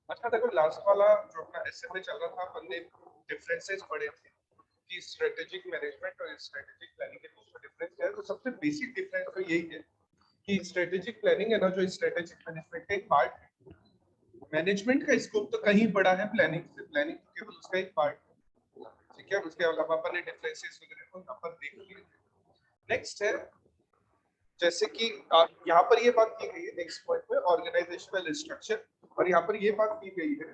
अच्छा देखो लास्ट वाला जो अपना एसए में चल रहा था अपन ने डिफरेंसेस पढ़े थे कि स्ट्रेटेजिक मैनेजमेंट और स्ट्रेटेजिक प्लानिंग के बीच में डिफरेंस क्या है। तो सबसे बेसिक डिफरेंस तो यही है कि स्ट्रेटेजिक प्लानिंग है ना जो स्ट्रेटेजिक मैनेजमेंट का एक पार्ट है। मैनेजमेंट का स्कोप तो कहीं बड़ा है प्लानिंग से, प्लानिंग तो केवल उसका एक पार्ट है। ठीक है, उसके अलावा अपन ने डिफरेंसेस वगैरह को यहाँ पर देख लिए। नेक्स्ट है जैसे कि यहाँ पर ये बात की गई है नेक्स्ट पॉइंट में ऑर्गेनाइजेशनल स्ट्रक्चर, और यहाँ पर ये बात की गई है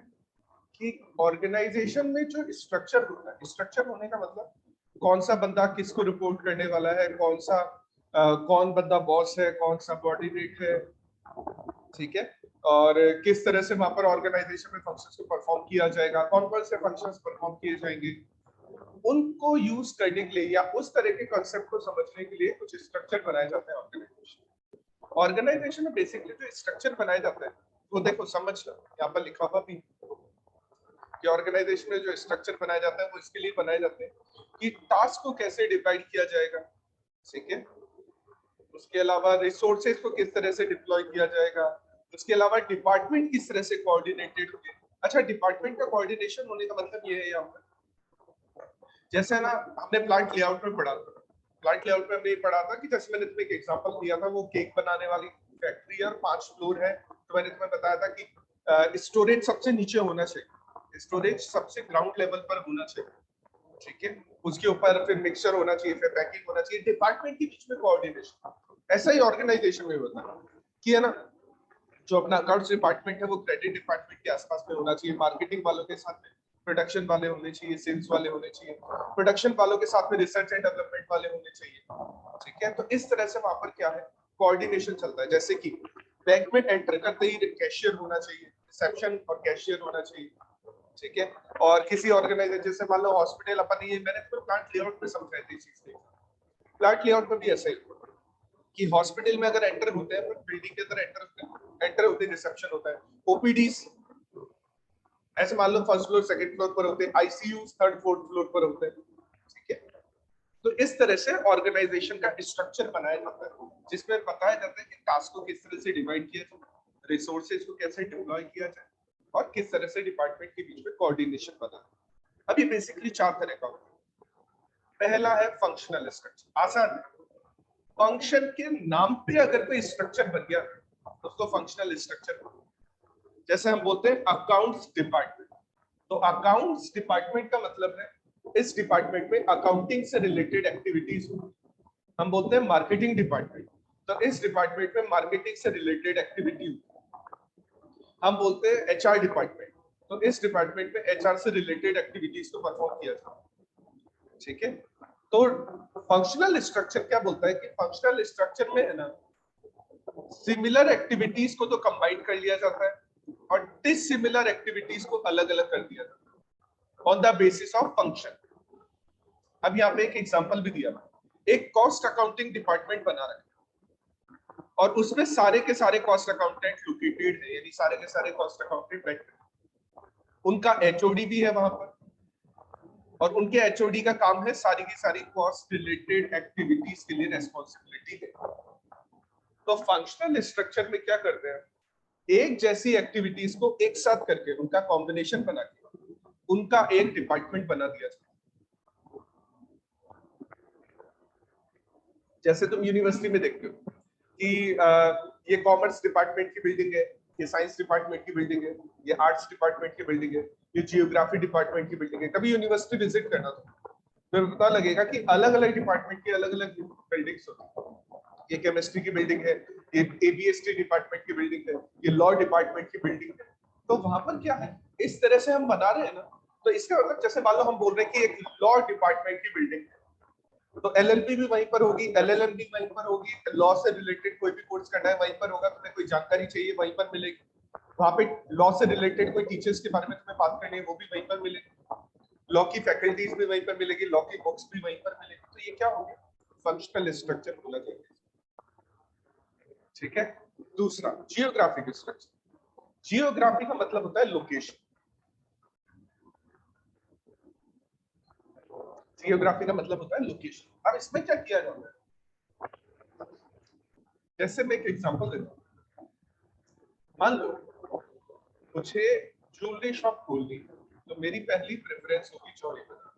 कि ऑर्गेनाइजेशन में जो स्ट्रक्चर होता है, स्ट्रक्चर होने का मतलब कौन सा बंदा किसको रिपोर्ट करने वाला है, कौन बंदा बॉस है, कौन सा कोऑर्डिनेट है, ठीक है, और किस तरह से वहां पर ऑर्गेनाइजेशन में फंक्शंस को परफॉर्म किया जाएगा, कौन कौन से फंक्शंस परफॉर्म किए जाएंगे, उनको यूज करने के लिए या उस तरह के कॉन्सेप्ट को समझने के लिए कुछ स्ट्रक्चर बनाए जाते हैं ऑर्गेनाइजेशन में। बेसिकली जो स्ट्रक्चर बनाया जाता है वो देखो समझ लो, यहाँ पर लिखा हुआ भी कि ऑर्गेनाइजेशन में जो स्ट्रक्चर बनाया जाता है वो इसके लिए बनाए जाते हैं कि टास्क को कैसे डिवाइड किया जाएगा, ठीक है, उसके अलावा रिसोर्सेज को किस तरह से डिप्लॉय किया जाएगा, उसके अलावा डिपार्टमेंट किस तरह से कोऑर्डिनेटेड होंगे। अच्छा, डिपार्टमेंट का कोऑर्डिनेशन होने का मतलब ये है यहाँ पर जैसे ना हमने प्लांट लेआउट में पढ़ा था, प्लांट लेआउट में हमने ये पढ़ा था कि जैसे मैंने तुम्हें एक एग्जांपल दिया था, वो केक बनाने वाली फैक्ट्री है और 5 फ्लोर है, तो मैंने तुम्हें बताया था कि स्टोरेज सबसे नीचे होना चाहिए, स्टोरेज सबसे ग्राउंड लेवल पर होना चाहिए, ठीक है, उसके ऊपर फिर मिक्सचर होना चाहिए, फिर पैकिंग होना चाहिए, डिपार्टमेंट के बीच में कोऑर्डिनेशन। ऐसा ही ऑर्गेनाइजेशन में होता है कि है ना, जो अपना अकाउंट्स डिपार्टमेंट है वो क्रेडिट डिपार्टमेंट के आसपास में होना चाहिए, मार्केटिंग वालों के साथ में प्रोडक्शन वाले होने चाहिए, सेल्स वाले होने चाहिए, प्रोडक्शन वालों के साथ में रिसर्च एंड डेवलपमेंट वाले होने चाहिए, ठीक है। तो इस तरह से वहां पर क्या है, कोऑर्डिनेशन चलता है। जैसे कि बैंक में एंटर करते ही कैशियर होना चाहिए, रिसेप्शन और कैशियर होना चाहिए, ठीक है। और किसी ऑर्गेनाइजेशन जैसे मान लो हॉस्पिटल, अपन ये मैंने तो प्लांट लेआउट में समझाई थी चीज, प्लांट लेआउट में भी ऐसा ही कि हॉस्पिटल में अगर एंटर होते हैं, बिल्डिंग के अंदर एंटर होते रिसेप्शन होता है, ओपीडीज ऐसे मान लो फर्स्ट फ्लोर सेकंड फ्लोर पर होते हैं, आईसीयू थर्ड फोर्थ फ्लोर पर होते हैं, ठीक है। तो इस तरह से ऑर्गेनाइजेशन का स्ट्रक्चर बनाया जाता है जिसमें बताया जाता है कि टास्क को किस तरह से डिवाइड किया जाए, रिसोर्सेज को कैसे डिप्लॉय किया जाए और किस तरह से डिपार्टमेंट के बीच में कोऑर्डिनेशन बना। अभी बेसिकली 4 तरह का होता है। पहला है फंक्शनल स्ट्रक्चर, आसान है, फंक्शन के नाम पे अगर कोई स्ट्रक्चर बन गया तो उसको फंक्शनल स्ट्रक्चर। जैसे हम बोलते हैं अकाउंट्स डिपार्टमेंट, तो अकाउंट्स डिपार्टमेंट का मतलब है इस डिपार्टमेंट में अकाउंटिंग से रिलेटेड एक्टिविटीज हो। हम बोलते हैं मार्केटिंग डिपार्टमेंट, तो इस डिपार्टमेंट में मार्केटिंग से रिलेटेड एक्टिविटी हो। हम बोलते हैं एचआर डिपार्टमेंट, तो इस डिपार्टमेंट में एचआर से रिलेटेड एक्टिविटीज को परफॉर्म किया जाता है, ठीक है। तो फंक्शनल स्ट्रक्चर क्या बोलता है कि फंक्शनल स्ट्रक्चर में है ना, सिमिलर एक्टिविटीज को तो कंबाइन कर लिया जाता है और डिसिमिलर एक्टिविटीज को अलग अलग कर दिया जाता है on the basis of function. अब यहाँ पे एक एग्जांपल भी दिया था, एक कॉस्ट अकाउंटिंग डिपार्टमेंट बना रखा है और उसमें सारे के सारे कॉस्ट अकाउंटेंट लोकेटेड है, यानी सारे के सारे कॉस्ट अकाउंटेंट बैठे हैं, उनका एचओडी भी है वहां पर और उनके एचओडी का काम है सारी की सारी कॉस्ट रिलेटेड एक्टिविटीज के लिए रेस्पॉन्सिबिलिटी है। तो फंक्शनल स्ट्रक्चर में क्या करते हैं, एक जैसी एक्टिविटीज को एक साथ करके उनका कॉम्बिनेशन बना के उनका एक डिपार्टमेंट बना दिया जाए। जैसे तुम यूनिवर्सिटी में देखते हो कि ये कॉमर्स डिपार्टमेंट की बिल्डिंग है, ये साइंस डिपार्टमेंट की बिल्डिंग है, ये आर्ट्स डिपार्टमेंट की बिल्डिंग है, ये जियोग्राफी डिपार्टमेंट की बिल्डिंग है। कभी यूनिवर्सिटी विजिट करना तो पता लगेगा कि अलग अलग डिपार्टमेंट की अलग अलग बिल्डिंग्स होती है। ये केमिस्ट्री की बिल्डिंग है, ये एबीएसटी डिपार्टमेंट की बिल्डिंग है, ये लॉ डिपार्टमेंट की बिल्डिंग है। तो वहां पर क्या है, इस तरह से हम बना रहे हैं ना, तो इसका मतलब जैसे मान लो हम बोल रहे हैं कि एक लॉ डिपार्टमेंट की बिल्डिंग है, तो एलएलबी भी वहीं पर होगी, एलएलएम भी वहीं पर होगी, लॉ से रिलेटेड कोई भी कोर्स करना है वहीं पर होगा, तुम्हें कोई जानकारी चाहिए वहीं पर मिलेगी, वहां पे लॉ से रिलेटेड कोई टीचर्स के बारे में तुम्हें बात करनी है वो भी वहीं पर मिलेगी, लॉ की फैकल्टीज भी वहीं पर मिलेगी, लॉ की बुक्स भी वहीं पर मिलेगी। तो ये क्या हो गया, फंक्शनल स्ट्रक्चर बोला जाएगा, ठीक है। दूसरा जियोग्राफिक स्ट्रक्चर, जियोग्राफी का मतलब होता है लोकेशन, जियोग्राफी का मतलब होता है लोकेशन। अब इसमें क्या किया जाता है, जैसे मैं एक एग्जांपल देता हूं, मान लो मुझे ज्वेलरी शॉप खोलनी है तो मेरी पहली प्रेफरेंस होगी चौड़ी बाजार।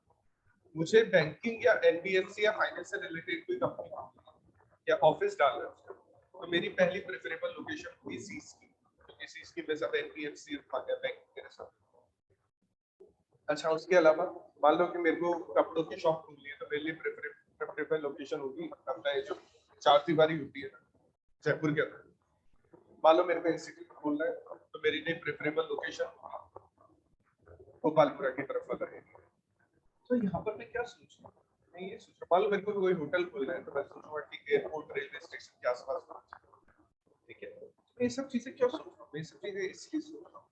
मुझे बैंकिंग या एनबीएफसी या फाइनेंस से रिलेटेड कोई कंपनी या ऑफिस डालना है तो मेरी पहली प्रेफरेबल लोकेशन होगी सीएसकी, क्योंकि सीएसकी में सब एनबीएफसी बैंक मेरे साथ। अच्छा, उसके अलावा मान लो कि मेरे को कपड़ों की शॉप खोलनी है तो मेरे लिए प्रेफरेबल लोकेशन होगी अपना ये जो चार दीवारी होती है ना जयपुर के अंदर। मान लो मेरे को इंस्टीट्यूट खोलना है तो मेरे लिए प्रेफरेबल लोकेशन गोपालपुरा की तरफ वाला है। तो यहाँ पर मैं क्या सोच रहा हूँ, मैं ये सोच रहा हूँ मान लो मेरे को कोई होटल खोलना है तो मैं सोचूंगा कि एयरपोर्ट रेलवे स्टेशन के आसपास होना चाहिए। ठीक है, तो ये सब चीजें क्यों सोच रहा हूँ, मैं ये सब चीजें इसलिए सोच रहा हूँ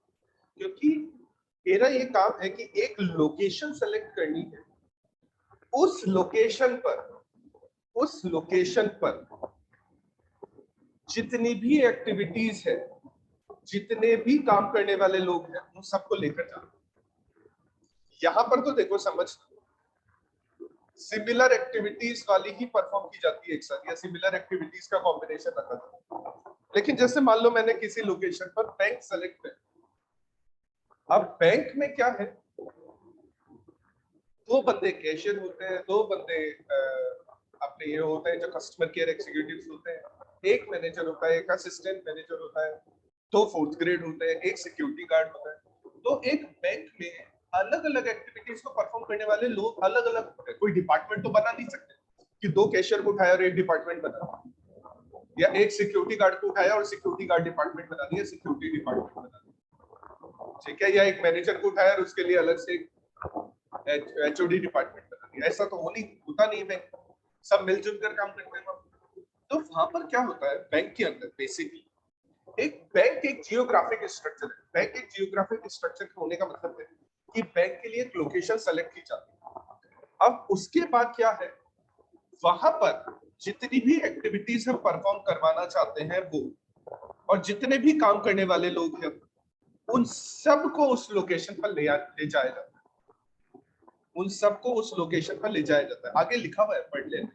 क्योंकि मेरा ये काम है कि एक लोकेशन सेलेक्ट करनी है, उस लोकेशन पर जितनी भी एक्टिविटीज है, जितने भी काम करने वाले लोग हैं, उन सबको लेकर जाना। यहाँ पर तो देखो समझ, सिमिलर एक्टिविटीज वाली ही परफॉर्म की जाती है एक साथ, या सिमिलर एक्टिविटीज का कॉम्बिनेशन रखा जाता है। लेकिन जैसे मान लो मैंने किसी लोकेशन पर बैंक सेलेक्ट किया, अब बैंक में क्या है, दो बंदे कैशियर होते हैं, दो बंदे अपने ये होते हैं जो कस्टमर केयर एग्जीक्यूटिव्स होते हैं, एक मैनेजर होता है, एक असिस्टेंट मैनेजर होता है, दो फोर्थ ग्रेड होते हैं, एक सिक्योरिटी गार्ड होता है। तो एक बैंक में अलग अलग एक्टिविटीज को परफॉर्म करने वाले लोग अलग अलग होते हैं। कोई डिपार्टमेंट तो बना नहीं सकते कि दो कैशियर को उठाया और एक डिपार्टमेंट बना, या एक सिक्योरिटी गार्ड को उठाया और सिक्योरिटी गार्ड डिपार्टमेंट बना दिया, सिक्योरिटी डिपार्टमेंट बना दिया। ठीक है, या एक मैनेजर को उठाया और उसके लिए अलग से एचओडी डिपार्टमेंट बना दिया। ऐसा तो होता नहीं बैंक, सब मिलजुल कर काम करते हैं। तो वहां पर क्या होता है, बैंक के अंदर बेसिकली एक बैंक एक जियोग्राफिक स्ट्रक्चर है। बैंक एक जियोग्राफिक स्ट्रक्चर होने का मतलब है कि बैंक के लिए एक लोकेशन सेलेक्ट की जाती है। अब उसके बाद क्या है, वहां पर जितनी भी एक्टिविटीज हम परफॉर्म करवाना चाहते हैं वो, और जितने भी काम करने वाले लोग हैं, उन सबको उस लोकेशन पर ले जाया जाता है। उन सबको उस लोकेशन पर ले जाया जाता है। आगे लिखा हुआ है, पढ़ लेते हैं।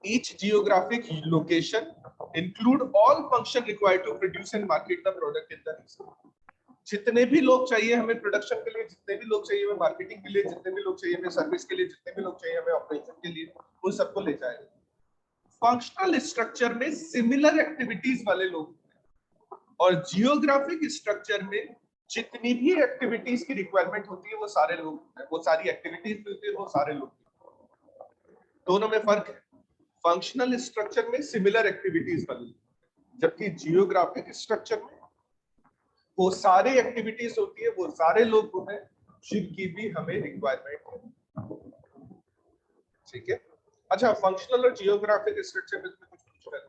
Each geographic location include all function required to produce and market the product in the region. जितने भी लोग चाहिए हमें प्रोडक्शन के लिए, जितने भी लोग चाहिए हमें मार्केटिंग के लिए, जितने भी लोग चाहिए हमें सर्विस के लिए, जितने भी लोग चाहिए हमें ऑपरेशन के लिए, उन सबको ले जाएगा। फंक्शनल स्ट्रक्चर में सिमिलर एक्टिविटीज वाले लोग, और जियोग्राफिक स्ट्रक्चर में जितनी भी एक्टिविटीज की रिक्वायरमेंट होती है वो सारे लोग, वो सारी एक्टिविटीज होती है वो सारे लोग। दोनों में फर्क है, फंक्शनल स्ट्रक्चर में सिमिलर एक्टिविटीज वाली, जबकि जियोग्राफिक स्ट्रक्चर में वो सारी एक्टिविटीज होती है, वो सारे लोग हैं जिनकी भी हमें रिक्वायरमेंट है। ठीक है, अच्छा, फंक्शनल और जियोग्राफिक स्ट्रक्चर में कुछ पूछना है?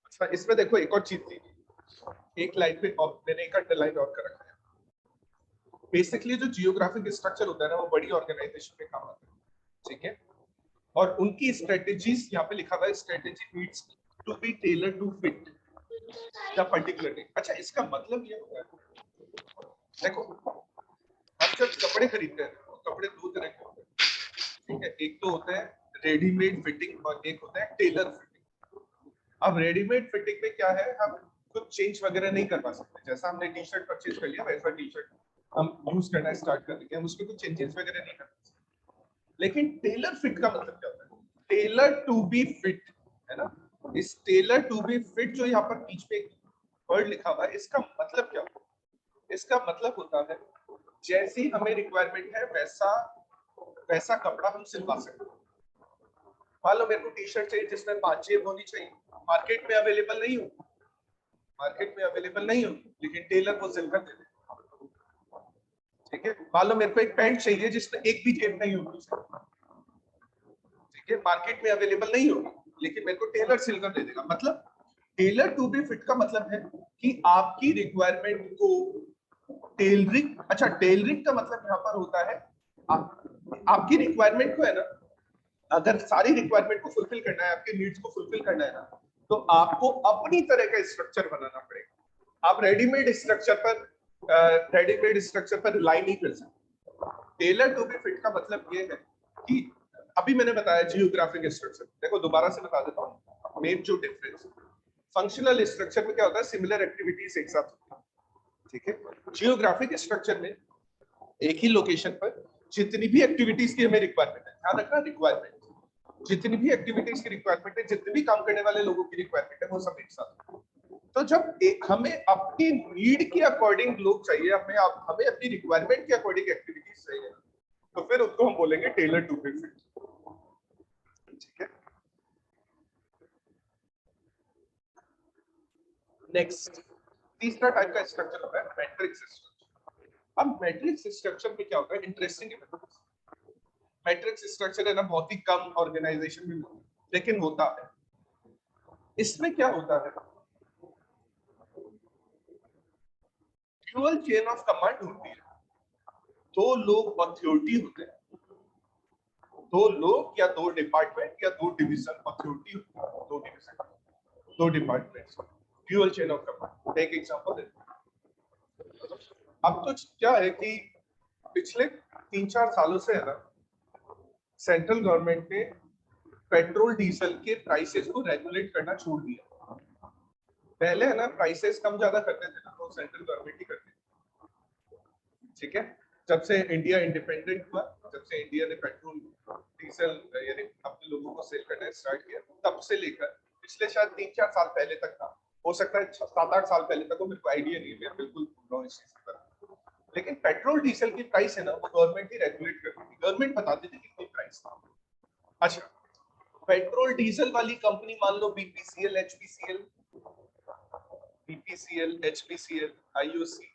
अच्छा, इसमें देखो एक और चीज थी, एक लाइन पे मैंने एक अंडरलाइन और कर रखा है। बेसिकली जो जियोग्राफिक स्ट्रक्चर होता है ना, वो बड़ी ऑर्गेनाइजेशन में काम आता है। ठीक है, और उनकी स्ट्रेटेजीज यहाँ पे लिखा हुआ है, strategy needs to be tailored to fit the particular day. अच्छा, इसका मतलब ये होता है, देखो हम जब कपड़े खरीदते हैं तो कपड़े दो तरह के होते हैं। ठीक है, एक तो होता है रेडीमेड फिटिंग और एक होता है टेलर फिटिंग। अब रेडीमेड फिटिंग में क्या है, हम कुछ चेंज वगैरह नहीं करवा सकते। जैसा हमने टी शर्ट परचेज कर लिया वैसा टी शर्ट हम यूज करना स्टार्ट कर देंगे, हम उसमें कुछ चेंजेस वगैरह नहीं कर सकते। लेकिन टेलर फिट का मतलब क्या होता है, टेलर टू बी फिट, है ना। इस टेलर टू बी फिट जो यहाँ पर बीच में वर्ड लिखा हुआ है, इसका मतलब क्या होता है? इसका मतलब होता है जैसी हमें रिक्वायरमेंट है वैसा वैसा कपड़ा हम सिलवा सकते हैं। मान लो मेरे को टी शर्ट चाहिए जिसमें 5 जेब होनी चाहिए, मार्केट में अवेलेबल नहीं हो, लेकिन टेलर को सिलकर दे दे। ठीक है, मान लो मेरे को एक पैंट चाहिए जिसमें एक भी जेब नहीं होगी, ठीक है, मार्केट में अवेलेबल नहीं होगी, लेकिन मेरे को टेलर सिलकर दे देगा। मतलब टेलर टू बी फिट का मतलब है कि आपकी रिक्वायरमेंट को टेलरिंग, अच्छा टेलरिंग का मतलब यहाँ पर होता है आपकी रिक्वायरमेंट को, है ना, अगर सारी रिक्वायरमेंट को फुलफिल करना है, आपके नीड्स को फुलफिल करना है ना, तो आपको अपनी तरह का स्ट्रक्चर बनाना पड़ेगा। आप रेडीमेड स्ट्रक्चर पर रिलाई नहीं कर सकते। टेलर टू बी फिट का मतलब ये है कि अभी मैंने बताया जियोग्राफिक स्ट्रक्चर, देखो दोबारा से बता देता हूँ मेन जो डिफरेंस, फंक्शनल स्ट्रक्चर में क्या होता है, सिमिलर एक्टिविटीज एक साथ होती है, ठीक है। जियोग्राफिक स्ट्रक्चर में एक ही लोकेशन पर जितनी भी एक्टिविटीज की हमें रिक्वायरमेंट है, ध्यान रखना रिक्वायरमेंट, जितनी भी एक्टिविटीज की रिक्वायरमेंट है, जितने भी काम करने वाले लोगों की रिक्वायरमेंट है, वो सब एक साथ। तो जब हमें अपनी नीड के अकॉर्डिंग लोग चाहिए, हमें अपनी रिक्वायरमेंट के अकॉर्डिंग एक्टिविटीज चाहिए, तो फिर उसको हम बोलेंगे टेलर टू बी फिट, ठीक है। नेक्स्ट तीसरा टाइप का स्ट्रक्चर होता है मैट्रिक्स स्ट्रक्चर। अब मैट्रिक्स स्ट्रक्चर में क्या होता है, इंटरेस्टिंग मैट्रिक्स स्ट्रक्चर है ना, बहुत ही कम ऑर्गेनाइजेशन में लेकिन होता है। इसमें क्या होता है, ड्यूअल चेन ऑफ कमांड होती है, दो लोग अथॉरिटी होते हैं, दो लोग या दो डिपार्टमेंट या दो डिवीजन अथॉरिटी होती है, दो डिवीजन दो departments, dual chain of command. एक एग्जांपल देते हैं। अब तो क्या है कि पिछले 3-4 सालों से है ना, सेंट्रल गवर्नमेंट ने पेट्रोल डीजल के प्राइसेस को रेगुलेट करना छोड़ दिया। पहले है ना प्राइसेस कम ज्यादा करते थे ना, तो सेंट्रल गवर्नमेंट ही करती थी, ठीक है। जब से इंडिया इंडिपेंडेंट हुआ, जब से इंडिया ने पेट्रोल डीजल यानी अपने लोगों को सेल करना स्टार्ट किया, तब से लेकर पिछले शायद 3-4 साल पहले तक था, हो सकता है 7-8 साल पहले तक, वो मेरे को आइडिया नहीं है, मैं बिल्कुल भूल रहा हूं इस चीज पर। लेकिन पेट्रोल डीजल की प्राइस है ना, वो गवर्नमेंट ही रेगुलेट करती थी, गवर्नमेंट बताती थी कितनी प्राइस था। अच्छा, पेट्रोल डीजल वाली कंपनी मान लो बीपीसीएल, एचपीसीएल, बीपीसीएल, एचपीसीएल, आईओसी,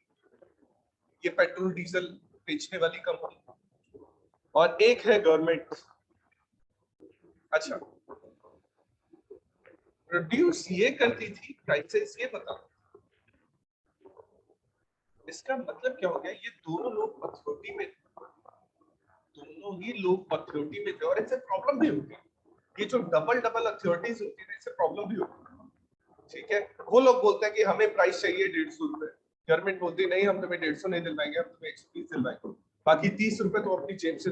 ये पेट्रोल डीजल बेचने वाली कंपनी, और एक है गवर्नमेंट। अच्छा, प्रोड्यूस ये करती थी, प्राइसेस ये बताओ, इसका मतलब क्या हो गया, ये दोनों लोग अथॉरिटी में, दोनों ही लोग अथॉरिटी में थे, और इससे प्रॉब्लम भी होती है। ये जो डबल अथॉरिटीज होती है, इससे प्रॉब्लम भी होती है, ठीक है। वो लोग बोलते हैं कि हमें प्राइस चाहिए 150 रुपए, गवर्नमेंट बोलती है नहीं, हम तुम्हें 150 नहीं दिलवाएंगे, हम तुम्हें 120 दिलवाएंगे, बाकी 30 रुपए तो अपनी जेब से।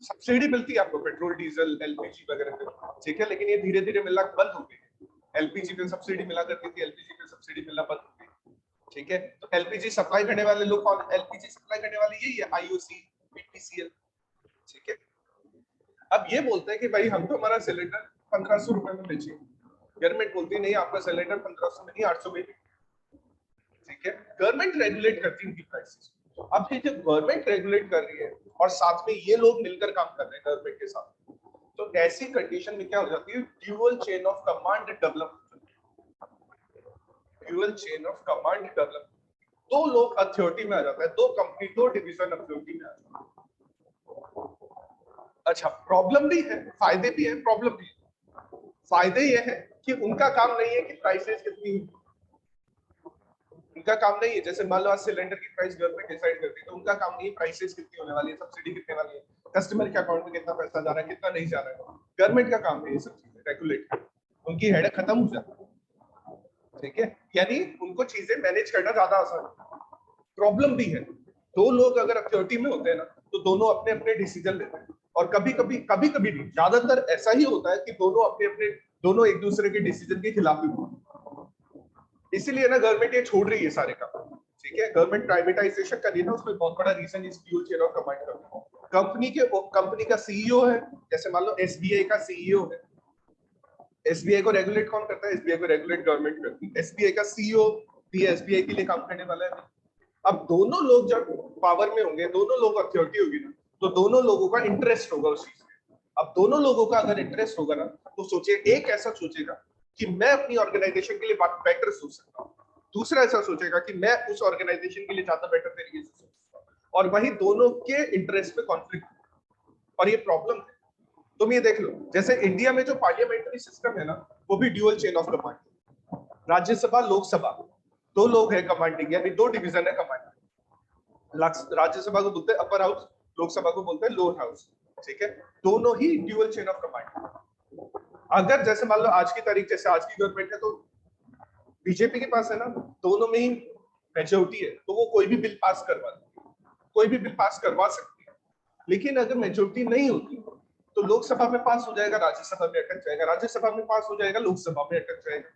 सब्सिडी मिलती है आपको पेट्रोल डीजल एलपीजी वगैरह पे, ठीक है, लेकिन ये धीरे धीरे मिलना बंद हो गई। एलपीजी पे सब्सिडी मिला करती थी, एलपीजी पे सब्सिडी मिलना बंद हो गई, ठीक है। तो एलपीजी सप्लाई करने वाले लोग कौन, एलपीजी सप्लाई करने वाले यही है, आईओसी, बीपीसीएल, ठीक है। अब ये बोलते हैं कि भाई हम तो हमारा सिलेंडर 1500 रुपए में बेचिए, गवर्नमेंट बोलती नहीं, आपका सिलेंडर 1500 में नहीं 800 में, ठीक है। गवर्नमेंट रेगुलेट करती है उनकी प्राइसेस। अब ये जब गवर्नमेंट रेगुलेट कर रही है और साथ में ये लोग मिलकर काम कर रहे हैं गवर्नमेंट के साथ, तो ऐसी कंडीशन में क्या हो जाती है, dual chain of command develop, dual chain of command develop, दो लोग अथॉरिटी में आ जाता है, दो कंपनी, दो डिवीजन अथॉरिटी में आ जाता है। अच्छा, प्रॉब्लम भी है, फायदे भी है, प्रॉब्लम भी है। फायदे ये है कि उनका काम नहीं है कि प्राइसेस कितनी, उनका काम नहीं है, जैसे मान लो आज सिलेंडर की प्राइस गवर्नमेंट डिसाइड करती है, तो उनका काम नहीं है प्राइसेस कितनी होने वाली है, सब्सिडी कितने वाली है, कस्टमर के अकाउंट में कितना पैसा जा रहा है, कितना नहीं जा रहा है, गवर्नमेंट का काम है ये सब चीजें रेगुलेट, उनकी हेडेक खत्म हो जाती है, ठीक है। यानी उनको चीजें मैनेज करना ज्यादा आसान है। प्रॉब्लम भी है, दो लोग अगर अथॉरिटी में होते हैं ना, तो दोनों अपने अपने डिसीजन लेते हैं, और कभी कभी नहीं, ज्यादातर ऐसा ही होता है कि दोनों एक दूसरे के डिसीजन के खिलाफ भी होते हैं। इसीलिए ना गवर्नमेंट ये छोड़ रही है सारे काम, ठीक है। गवर्नमेंट प्राइवेटाइजेशन कर रही है ना, उसमें बहुत बड़ा रीजन इस ड्यूअल चेन ऑफ कमांड का। कंपनी का सीईओ है, जैसे मान लो एसबीआई का सीईओ है, एसबीआई को रेगुलेट कौन करता है, एसबीआई को रेगुलेट गवर्नमेंट करती है, एसबीआई का सीईओ भी एसबीआई के लिए काम करने वाला है। अब दोनों लोग जब पावर में होंगे, दोनों लोग अथॉरिटी होगी ना, तो दोनों लोगों का इंटरेस्ट होगा उस चीज में। अब दोनों लोगों का अगर इंटरेस्ट होगा ना, तो सोचिए, एक ऐसा सोचेगा कि मैं अपनी ऑर्गेनाइजेशन के लिए बेटर सोच सकता हूँ, दूसरा ऐसा सोचेगा कि मैं उस ऑर्गेनाइजेशन के लिए ज्यादा बेटर तरीके से सोच सकता हूँ, और वही दोनों के इंटरेस्ट में कॉन्फ्लिक्ट, और ये प्रॉब्लम है। तुम ये देख लो, जैसे इंडिया में जो पार्लियामेंट्री सिस्टम है ना, वो भी dual chain of command, Rajya Sabha Lok Sabha, दो लोग है कमांडिंग, यानी दो डिवीजन है कमांडिंग। राज्यसभा को बोलते हैं अपर हाउस, लोकसभा को बोलते हैं लोअर हाउस, ठीक है। दोनों ही ड्यूअल चेन ऑफ कमांड। अगर जैसे मान लो आज की तारीख, जैसे आज की गवर्नमेंट है, तो बीजेपी के पास है ना, दोनों में ही मेजोरिटी है, तो वो कोई भी बिल पास करवा सकती है, लेकिन अगर मेजोरिटी नहीं होती, तो लोकसभा में पास हो जाएगा, राज्यसभा में अटक जाएगा, राज्यसभा में पास हो जाएगा, लोकसभा में अटक जाएगा।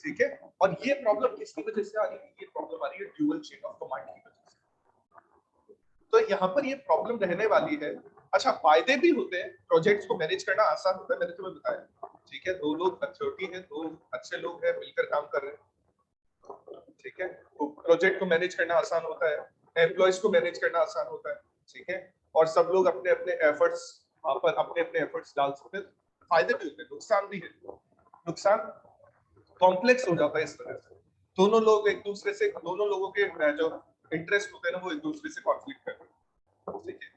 ठीक है, और ये प्रॉब्लम किसकी वजह से आ रही है? ये प्रॉब्लम आ रही है ड्यूअल चेन ऑफ कमांड की वजह से। तो यहाँ पर ये प्रॉब्लम रहने वाली है। अच्छा, फायदे भी होते हैं, प्रोजेक्ट्स को मैनेज करना आसान होता है, मैंने तुम्हें बताया। ठीक है, दो लोग अथॉरिटी है, दो अच्छे लोग हैं, मिलकर काम कर रहे हैं। ठीक है, तो प्रोजेक्ट को मैनेज करना आसान होता है, एम्प्लॉयज को मैनेज करना आसान होता है। ठीक है, और सब लोग अपने अपने एफर्ट्स वहां पर अपने अपने एफर्ट्स डाल सकते हैं। फायदे भी होते हैं, नुकसान भी है। नुकसान कॉम्प्लेक्स हो जाता है इस तरह से, दोनों लोग एक दूसरे से, दोनों लोगों के जो इंटरेस्ट होते हैं ना, वो एक दूसरे से कॉन्फ्लिक्ट करते हैं। ठीक है,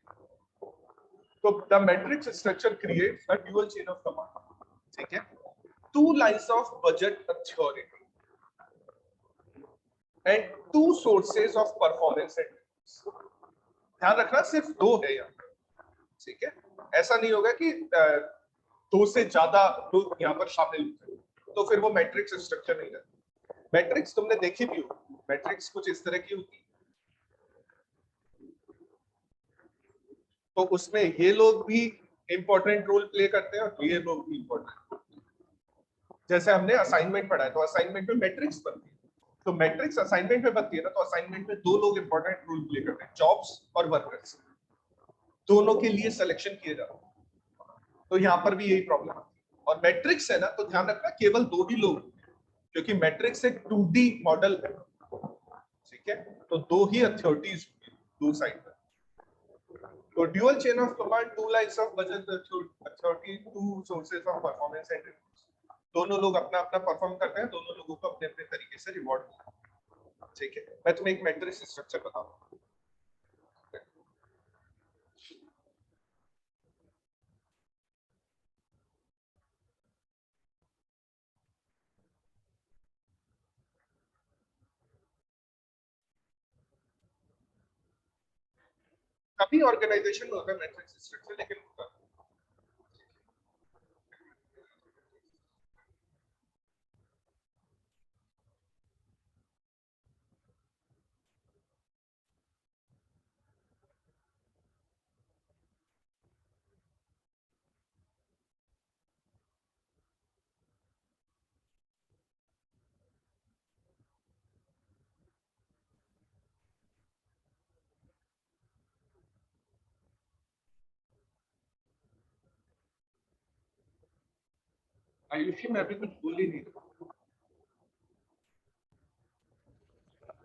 तो the matrix structure creates a dual chain of command. ठीक है, two lines of budget authority and two sources of performance and ध्यान रखना सिर्फ दो है यहाँ पर। ठीक है, ऐसा नहीं होगा कि दो से ज्यादा लोग यहाँ पर शामिल होते हैं, तो फिर वो मैट्रिक्स स्ट्रक्चर नहीं रहता। मैट्रिक्स तुमने देखी भी हो, मैट्रिक्स कुछ इस तरह की होती है, तो उसमें ये लोग भी इंपॉर्टेंट रोल प्ले करते हैं और ये लोग भी इंपॉर्टेंट। जैसे हमने असाइनमेंट पढ़ा है, तो असाइनमेंट में मैट्रिक्स बनती है, तो मैट्रिक्स असाइनमेंट में बनती है ना, तो असाइनमेंट में दो लोग इंपॉर्टेंट रोल प्ले करते हैं, जॉब्स और वर्कर्स, दोनों के लिए सिलेक्शन किए जाते हैं। तो यहाँ पर भी यही प्रॉब्लम है। और मैट्रिक्स है ना, तो ध्यान रखना केवल दो ही लोग, क्योंकि मैट्रिक्स एक 2D मॉडल है। ठीक है, तो दो ही अथॉरिटीज दो साइड पर। तो dual chain of command, two lines of budget authority, two sources of performance and दोनों लोग अपना अपना परफॉर्म करते हैं, दोनों लोगों को अपने अपने तरीके से रिवॉर्ड मिलता है। ठीक है, मैं तुम्हें एक मैट्रिक्स स्ट्रक्चर बताऊंगा। कभी ऑर्गेनाइजेशन में होता है मैट्रिक्स स्ट्रक्चर, लेकिन होता है। आयुषी, मैं अभी कुछ बोल ही नहीं रहा।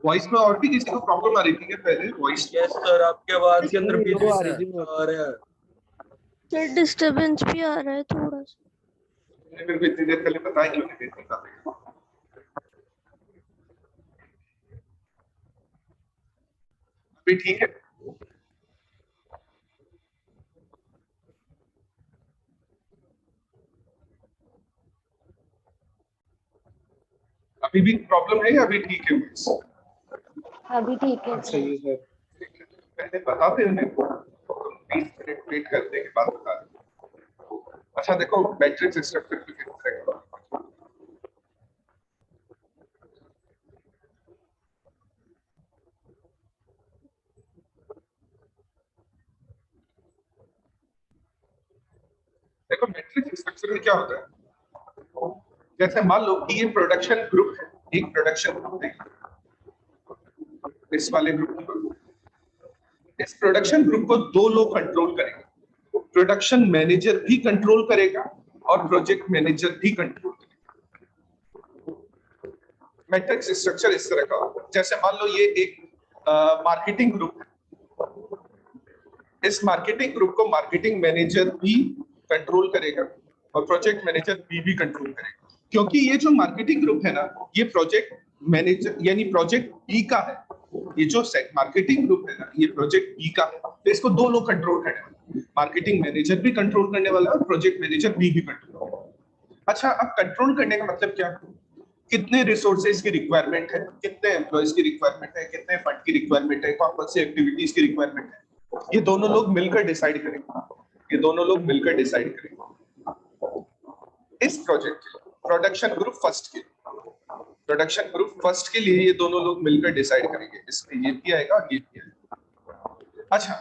वॉइस में और भी किसी को प्रॉब्लम आ रही थी क्या पहले? वॉइस? यस सर, आपके आवाज के अंदर भी आ रहा है सर, डिस्टरबेंस भी आ रहा है थोड़ा सा। मेरे को इतनी देर पहले बताया क्यों नहीं था? अभी ठीक है? अभी भी प्रॉब्लम है या अभी ठीक है? अभी ठीक है अच्छा, ये सर पहले बताते हैं को 20 मिनट वेट करने के बाद बता दें। अच्छा देखो, मैट्रिक्स स्ट्रक्चर की किस तरह का, देखो मैट्रिक्स स्ट्रक्चर में क्या होता है, जैसे मान लो कि ये प्रोडक्शन ग्रुप है, एक प्रोडक्शन ग्रुप है, इस वाले ग्रुप को, इस प्रोडक्शन ग्रुप को दो लोग कंट्रोल करेंगे, प्रोडक्शन मैनेजर भी कंट्रोल करेगा और प्रोजेक्ट मैनेजर भी कंट्रोल करेगा। मैट्रिक्स स्ट्रक्चर इस तरह का होगा, जैसे मान लो ये एक मार्केटिंग ग्रुप है, इस मार्केटिंग ग्रुप को मार्केटिंग मैनेजर भी कंट्रोल करेगा और प्रोजेक्ट मैनेजर भी कंट्रोल करेगा, क्योंकि ये जो मार्केटिंग ग्रुप है ना, ये प्रोजेक्ट मैनेजर यानी प्रोजेक्ट बी का है। ये जो मार्केटिंग ग्रुप है ना, ये प्रोजेक्ट बी का है, तो इसको दो लोग कंट्रोल करने वाले, मार्केटिंग मैनेजर भी कंट्रोल करने वाला है और प्रोजेक्ट मैनेजर भी कंट्रोल। अच्छा, अब कंट्रोल करने का मतलब क्या है? कितने रिसोर्सेज की रिक्वायरमेंट है, कितने एम्प्लॉयज की रिक्वायरमेंट है, कितने फंड की रिक्वायरमेंट है, कौन कौन सी एक्टिविटीज की रिक्वायरमेंट है, ये दोनों लोग मिलकर डिसाइड करेंगे। ये दोनों लोग मिलकर डिसाइड करेंगे इस प्रोजेक्ट के प्रोडक्शन ग्रुप फर्स्ट के, प्रोडक्शन ग्रुप फर्स्ट के लिए ये दोनों लोग मिलकर डिसाइड करेंगे, इसमें ये भी आएगा और ये भी आएगा। अच्छा,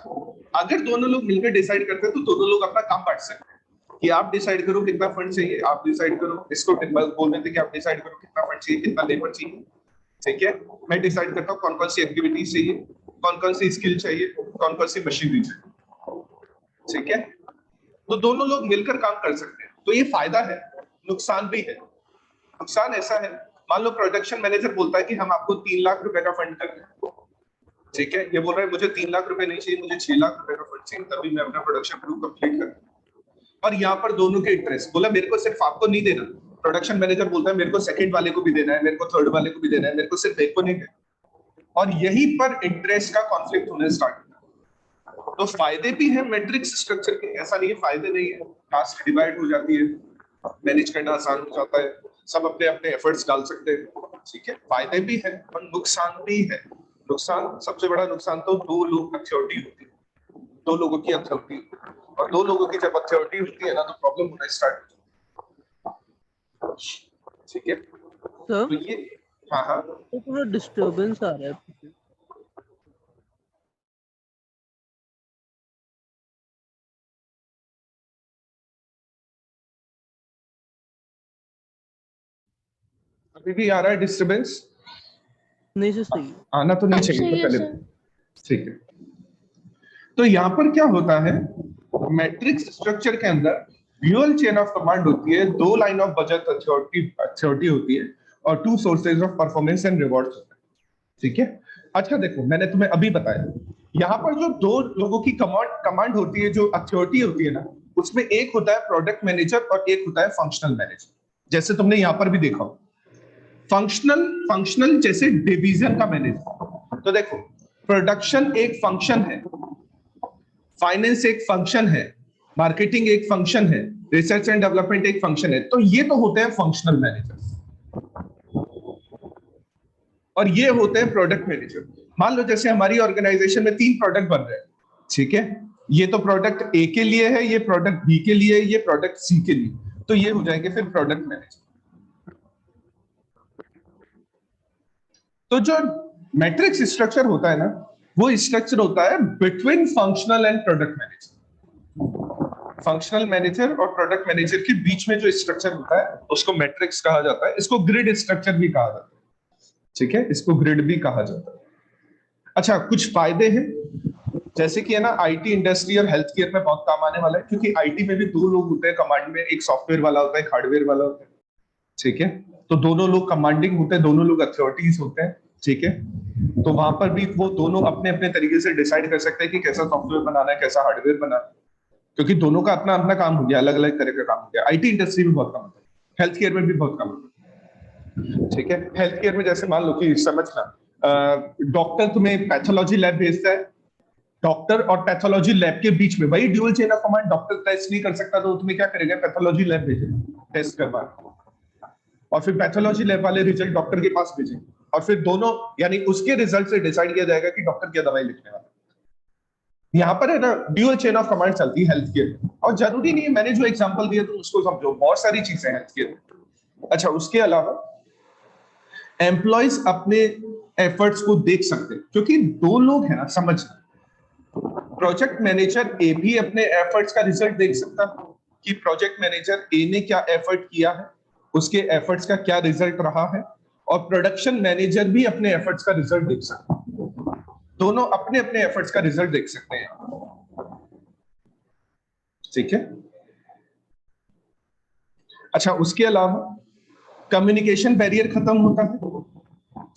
अगर दोनों लोग मिलकर डिसाइड करते हैं तो दोनों लोग अपना काम बांट सकते हैं कि आप डिसाइड करो कितना फंड चाहिए, आप डिसाइड करो, इसको बोल देते कि आप डिसाइड करो कितना फंड चाहिए, कितना लेबर चाहिए, ठीक है। मैं डिसाइड करता हूँ कौन कौन सी एक्टिविटीज चाहिए, कौन कौन सी स्किल चाहिए, कौन कौन सी मशीनरी चाहिए, ठीक है। तो दोनों लोग मिलकर काम कर सकते हैं। तो ये फायदा है, नुकसान भी है। नुकसान ऐसा है, मान लो प्रोडक्शन मैनेजर बोलता है कि हम आपको 3 लाख रुपए का फंड कर रहे हैं, ठीक है। ये बोल रहा है मुझे 3 लाख रुपए नहीं चाहिए, मुझे 6 लाख रुपए का फंड चाहिए, तभी मैं अपना प्रोडक्शन प्रूव कंप्लीट करूं। और यहाँ पर दोनों के इंटरेस्ट, बोला मेरे को सिर्फ आपको नहीं देना, प्रोडक्शन मैनेजर बोलता है मेरे को सेकंड वाले को भी देना है, मेरे को थर्ड वाले को भी देना है, मेरे को सिर्फ एक को नहीं देना। और यहीं पर इंटरेस्ट का कॉन्फ्लिक्ट होने स्टार्ट होता है। तो फायदे भी है मैट्रिक्स स्ट्रक्चर के, ऐसा नहीं है फायदे नहीं है, टास्क डिवाइड हो जाती है, मैनेज करना आसान हो जाता है, सब अपने अपने एफर्ट्स डाल सकते हैं, ठीक है। फायदे भी है और नुकसान भी है। नुकसान, सबसे बड़ा नुकसान तो दो लोग अथॉरिटी होती है, दो लोगों की अथॉरिटी, और दो लोगों की जब अथॉरिटी होती है ना तो प्रॉब्लम होना स्टार्ट होता है, ठीक है। सर तो ये, हाँ हाँ तो पूरा डिस्टरबेंस आ रहा है पीछे। अभी भी आ रहा है डिस्टरबेंस? नहीं सर सही है। आना तो नहीं अब चाहिए सही तो है पहले, सर। ठीक है। तो यहाँ पर क्या होता है, मैट्रिक्स स्ट्रक्चर के अंदर ड्यूअल चेन ऑफ कमांड होती है, 2 लाइन ऑफ बजट अथॉरिटी होती है, और 2 sources of performance and rewards होते हैं, ठीक है। अच्छा देखो, मैंने तुम्हें अभी बताया, यहाँ पर जो 2 लोगों की कमांड होती है, जो अथॉरिटी होती है ना, उसमें एक होता है प्रोडक्ट मैनेजर और एक होता है फंक्शनल मैनेजर। जैसे तुमने यहाँ पर भी देखा, फंक्शनल जैसे डिवीजन का मैनेजर। तो देखो, प्रोडक्शन एक फंक्शन है, फाइनेंस एक फंक्शन है, मार्केटिंग एक फंक्शन है, रिसर्च एंड डेवलपमेंट एक फंक्शन है। तो ये तो होते हैं फंक्शनल मैनेजर्स, और ये होते हैं प्रोडक्ट मैनेजर। मान लो जैसे हमारी ऑर्गेनाइजेशन में 3 प्रोडक्ट बन रहे हैं, ठीक है। ये तो प्रोडक्ट ए के लिए है, ये प्रोडक्ट बी के लिए, ये प्रोडक्ट सी के लिए, तो ये हो जाएंगे फिर प्रोडक्ट मैनेजर। तो जो मैट्रिक्स स्ट्रक्चर होता है ना, वो स्ट्रक्चर होता है between functional and product manager. Functional manager और प्रोडक्ट मैनेजर के बीच में जो स्ट्रक्चर होता है उसको मैट्रिक्स कहा जाता है। इसको ग्रिड स्ट्रक्चर भी कहा जाता है, ठीक है, इसको ग्रिड भी कहा जाता है। अच्छा, कुछ फायदे हैं, जैसे कि है ना, आईटी इंडस्ट्री और हेल्थ केयर में बहुत काम आने वाला है, क्योंकि आईटी में भी 2 लोग होते हैं कमांड में, एक सॉफ्टवेयर वाला होता है, एक हार्डवेयर वाला होता है, ठीक है। तो दोनों लोग कमांडिंग होते हैं, दोनों लोग अथॉरिटीज होते हैं, ठीक है। तो वहां पर भी वो दोनों अपने अपने तरीके से डिसाइड कर सकते हैं कि कैसा सॉफ्टवेयर बनाना है, कैसा हार्डवेयर बनाना है, क्योंकि दोनों का अपना अपना काम हो गया, अलग अलग तरह का काम हो गया। आईटी इंडस्ट्री में बहुत काम होता है, हेल्थ केयर में भी बहुत काम होता है, ठीक है। हेल्थ केयर में जैसे मान लो कि समझना, डॉक्टर तुम्हें पैथोलॉजी लैब भेजता है, डॉक्टर और पैथोलॉजी लैब के बीच में वही dual chain of command, doctor test नहीं कर सकता तो तुम्हें क्या करेगा, पैथोलॉजी लैब भेजेगा टेस्ट करवा, और फिर पैथोलॉजी लैब वाले रिजल्ट डॉक्टर के पास भेजेंगे, और फिर दोनों, यानी उसके रिजल्ट से डिसाइड किया जाएगा कि डॉक्टर क्या दवाई लिखने वाला है। यहाँ पर है ना ड्यूअल चेन ऑफ कमांड चलती है हेल्थ केयर, और जरूरी नहीं है मैंने जो एग्जांपल दिया तो उसको समझो, बहुत सारी चीजें हैं हेल्थ केयर। अच्छा, उसके अलावा एम्प्लॉइज अपने एफर्ट्स को देख सकते हैं, क्योंकि 2 लोग हैं ना, समझ, प्रोजेक्ट मैनेजर ए भी अपने एफर्ट्स का रिजल्ट देख सकता है कि प्रोजेक्ट मैनेजर ए ने क्या एफर्ट किया है, उसके एफर्ट्स का क्या रिजल्ट रहा है, और प्रोडक्शन मैनेजर भी अपने एफर्ट्स का रिजल्ट देख सकता है। दोनों अपने अपने एफर्ट्स का रिजल्ट देख सकते हैं, ठीक है। अच्छा, उसके अलावा कम्युनिकेशन बैरियर खत्म होता है,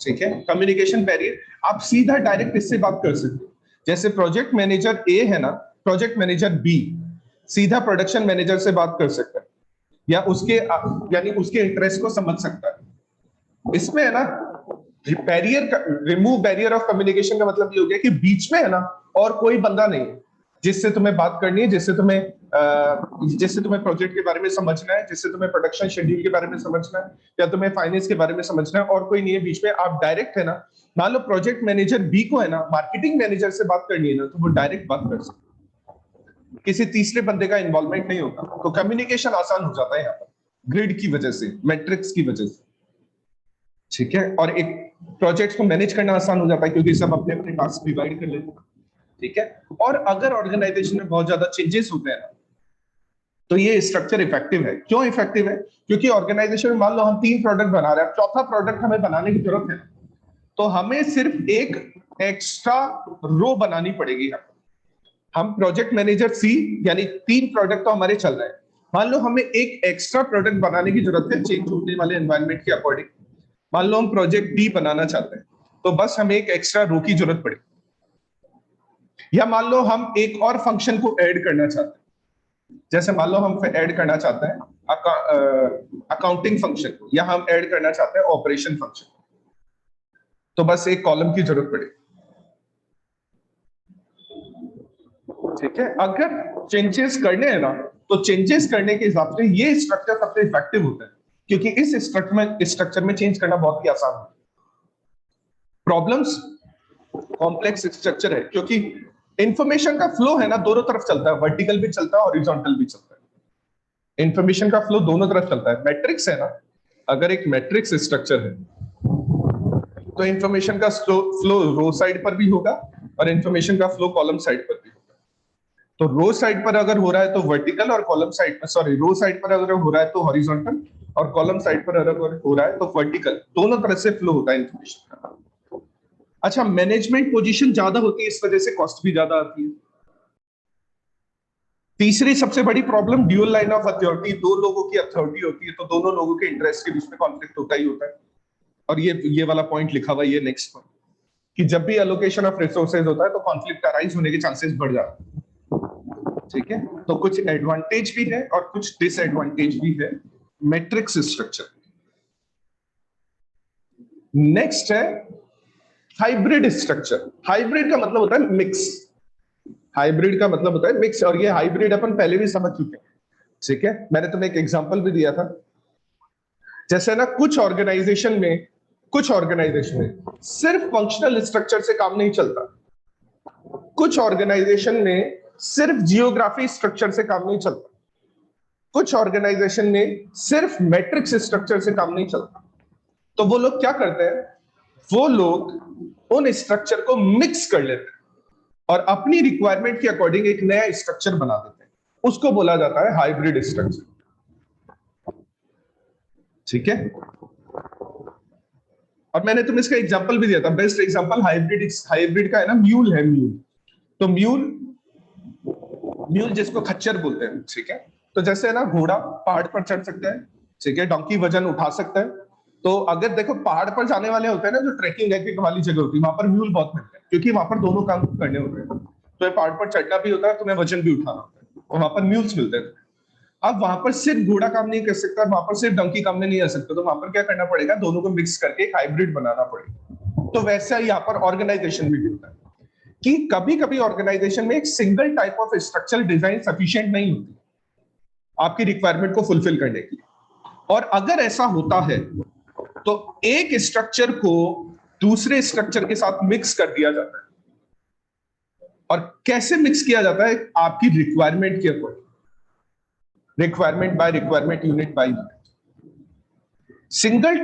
ठीक है। कम्युनिकेशन बैरियर, आप सीधा डायरेक्ट इससे बात कर सकते हो। जैसे प्रोजेक्ट मैनेजर ए है ना, प्रोजेक्ट मैनेजर बी सीधा प्रोडक्शन मैनेजर से बात कर सकता है, या उसके यानी उसके इंटरेस्ट को समझ सकता है। इसमें है ना barrier, remove barrier of communication का मतलब ये हो गया कि बीच में है ना और कोई बंदा नहीं है जिससे तुम्हें बात करनी है, जिससे तुम्हें प्रोजेक्ट के बारे में समझना है, जिससे तुम्हें प्रोडक्शन शेड्यूल के बारे में समझना है, या तुम्हें फाइनेंस के बारे में समझना है, और कोई नहीं है बीच में। आप डायरेक्ट है ना, मान लो प्रोजेक्ट मैनेजर बी को है ना मार्केटिंग मैनेजर से बात करनी है ना, तो वो डायरेक्ट बात कर सकते, किसी तीसरे बंदे का इन्वॉल्वमेंट नहीं होता। तो कम्युनिकेशन आसान हो जाता है यहाँ पर ग्रिड की वजह से, मैट्रिक्स की वजह से, ठीक है। और एक प्रोजेक्ट को मैनेज करना आसान हो जाता है क्योंकि सब अपने अपने टास्क डिवाइड कर लेते हैं, ठीक है। और अगर ऑर्गेनाइजेशन में बहुत ज्यादा चेंजेस होते हैं ना, तो ये स्ट्रक्चर इफेक्टिव है। क्यों इफेक्टिव है? क्योंकि ऑर्गेनाइजेशन में मान लो हम 3 प्रोडक्ट बना रहे हैं, चौथा प्रोडक्ट हमें बनाने की जरूरत है, तो हमें सिर्फ एक एक्स्ट्रा रो बनानी पड़ेगी। हम प्रोजेक्ट मैनेजर सी, यानी 3 प्रोडक्ट तो हमारे चल रहे हैं, मान लो हमें एक एक्स्ट्रा प्रोडक्ट बनाने की जरूरत है चेंज होने वाले एनवायरनमेंट के अकॉर्डिंग। मान लो हम प्रोजेक्ट डी बनाना चाहते हैं, तो बस हमें एक एक्स्ट्रा रो की जरूरत पड़ेगी। या मान लो हम एक और फंक्शन को ऐड करना चाहते हैं, जैसे मान लो हम ऐड करना चाहते हैं अकाउंटिंग फंक्शन को, या हम ऐड करना चाहते हैं ऑपरेशन फंक्शन, तो बस एक कॉलम की जरूरत पड़ेगी। ठीक है। अगर चेंजेस करने हैं ना, तो चेंजेस करने के हिसाब से ये स्ट्रक्चर सबसे इफेक्टिव होता है, क्योंकि इस स्ट्रक्चर में चेंज करना बहुत ही आसान है। प्रॉब्लम्स कॉम्प्लेक्स स्ट्रक्चर है, क्योंकि इंफॉर्मेशन का फ्लो है ना, दोनों तरफ चलता है, वर्टिकल भी चलता है, हॉरिजॉन्टल भी चलता है। इंफॉर्मेशन का फ्लो दोनों तरफ चलता है। मैट्रिक्स है ना, अगर एक मैट्रिक्स स्ट्रक्चर है, तो इंफॉर्मेशन का फ्लो रो साइड पर भी होगा और इंफॉर्मेशन का फ्लो कॉलम साइड पर भी होगा। तो रो साइड पर अगर हो रहा है तो वर्टिकल, और कॉलम साइड पर, सॉरी, रो साइड पर अगर हो रहा है तो हॉरिजॉन्टल, और कॉलम साइड पर अगर हो रहा है तो वर्टिकल। दोनों तरह से फ्लो होता है इंफॉर्मेशन का। अच्छा, मैनेजमेंट पोजीशन ज्यादा होती है, इस वजह से कॉस्ट भी ज्यादा आती है। तीसरी सबसे बड़ी problem dual line of authority, 2 लोगों की अथॉरिटी होती है, तो दोनों लोगों के इंटरेस्ट के बीच में कॉन्फ्लिक्ट होता ही होता है। और ये वाला पॉइंट लिखा हुआ है, ये नेक्स्ट पॉइंट, कि जब भी एलोकेशन ऑफ रिसोर्सेज होता है तो कॉन्फ्लिक्ट अराइज होने के चांसेस बढ़ जाते हैं। ठीक है। तो कुछ एडवांटेज भी है और कुछ डिसएडवांटेज भी है मैट्रिक्स स्ट्रक्चर। नेक्स्ट है हाइब्रिड स्ट्रक्चर। हाइब्रिड का मतलब होता है मिक्स। हाइब्रिड का मतलब होता है मिक्स, और ये हाइब्रिड अपन पहले भी समझ चुके हैं। ठीक है, मैंने तुम्हें एक एग्जांपल भी दिया था। जैसे ना, कुछ ऑर्गेनाइजेशन में सिर्फ फंक्शनल स्ट्रक्चर से काम नहीं चलता। कुछ ऑर्गेनाइजेशन में सिर्फ जियोग्राफी स्ट्रक्चर से काम नहीं चलता। कुछ ऑर्गेनाइजेशन में सिर्फ मैट्रिक्स स्ट्रक्चर से काम नहीं चलता। तो वो लोग क्या करते हैं? वो लोग उन स्ट्रक्चर को मिक्स कर लेते हैं और अपनी रिक्वायरमेंट के अकॉर्डिंग एक नया स्ट्रक्चर बना देते हैं। उसको बोला जाता है हाइब्रिड स्ट्रक्चर। ठीक है। और मैंने तुम्हें इसका एग्जांपल भी दिया था। बेस्ट एग्जांपल हाइब्रिड का है ना, म्यूल है। म्यूल, तो म्यूल जिसको खच्चर बोलते हैं। ठीक है। तो जैसे है ना, घोड़ा पहाड़ पर चढ़ सकता है, ठीक है, डोंकी वजन उठा सकता है। तो अगर देखो, पहाड़ पर जाने वाले होते हैं ना, जो ट्रेकिंग वाली जगह होती है, वहां पर म्यूल बहुत मिलते हैं, क्योंकि वहां पर दोनों काम करने होते हैं। तो पहाड़ पर चढ़ना भी होता है, तुम्हें वजन भी उठाना होता है, और वहां पर म्यूल्स मिलते हैं। अब वहां पर सिर्फ घोड़ा काम नहीं कर सकता, वहां पर सिर्फ डंकी काम में नहीं आ सकता, तो वहां पर क्या करना पड़ेगा? दोनों को मिक्स करके एक हाइब्रिड बनाना पड़ेगा। तो वैसा यहाँ पर ऑर्गेनाइजेशन भी होता है कि कभी कभी ऑर्गेनाइजेशन में एक single type of structural design sufficient नहीं होती आपकी रिक्वायरमेंट को फुलफिल करने के लिए। और अगर ऐसा होता है तो एक स्ट्रक्चर को दूसरे स्ट्रक्चर के साथ मिक्स कर दिया जाता है। और कैसे मिक्स किया जाता है? आपकी रिक्वायरमेंट के according, requirement by requirement, unit by unit. Single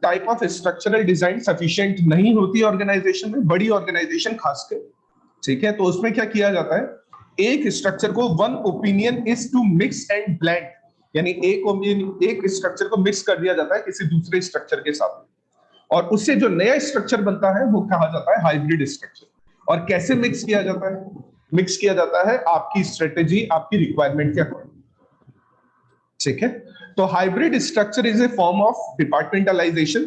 type of structural design sufficient नहीं होती ऑर्गेनाइजेशन में, बड़ी ऑर्गेनाइजेशन खासकर। ठीक है। तो उसमें क्या किया जाता है? एक स्ट्रक्चर को, one opinion is to mix and blend, यानी एक स्ट्रक्चर को मिक्स कर दिया जाता है किसी दूसरे स्ट्रक्चर के साथ, और उससे जो नया स्ट्रक्चर बनता है वो कहा जाता है हाइब्रिड स्ट्रक्चर। और कैसे मिक्स किया जाता है? मिक्स किया जाता है आपकी स्ट्रेटेजी, आपकी रिक्वायरमेंट के अकॉर्डिंग। ठीक है। तो hybrid structure is a form of departmentalisation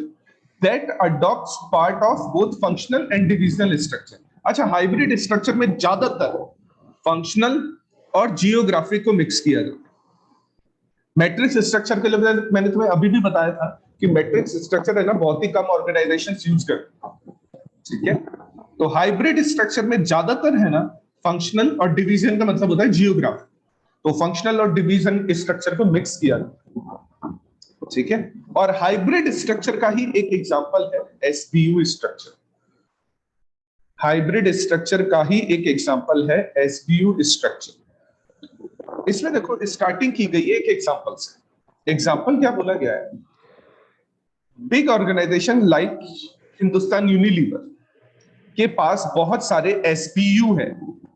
that adopts part of both functional and divisional structure. अच्छा, हाइब्रिड स्ट्रक्चर में ज्यादातर फंक्शनल और जियोग्राफी को मिक्स किया जाता है। मैट्रिक्स स्ट्रक्चर के लिए मैंने तुम्हें अभी भी बताया था कि मैट्रिक्स स्ट्रक्चर है ना, बहुत ही कम ऑर्गेनाइजेशन यूज करते हैं। ठीक है। तो हाइब्रिड स्ट्रक्चर में ज्यादातर है ना, फंक्शनल और डिवीजन का मतलब होता है जियोग्राफी। तो फंक्शनल और डिवीजन स्ट्रक्चर को मिक्स किया जाता है। ठीक है। और हाइब्रिड स्ट्रक्चर का ही एक एग्जांपल है एसबीयू स्ट्रक्चर। हाइब्रिड स्ट्रक्चर का ही एक एग्जांपल है एसबीयू स्ट्रक्चर। इसमें देखो, स्टार्टिंग की गई है एक एग्जांपल से। एग्जांपल क्या बोला गया है? Big organization like Hindustan Unilever के पास बहुत सारे एसपीयू है।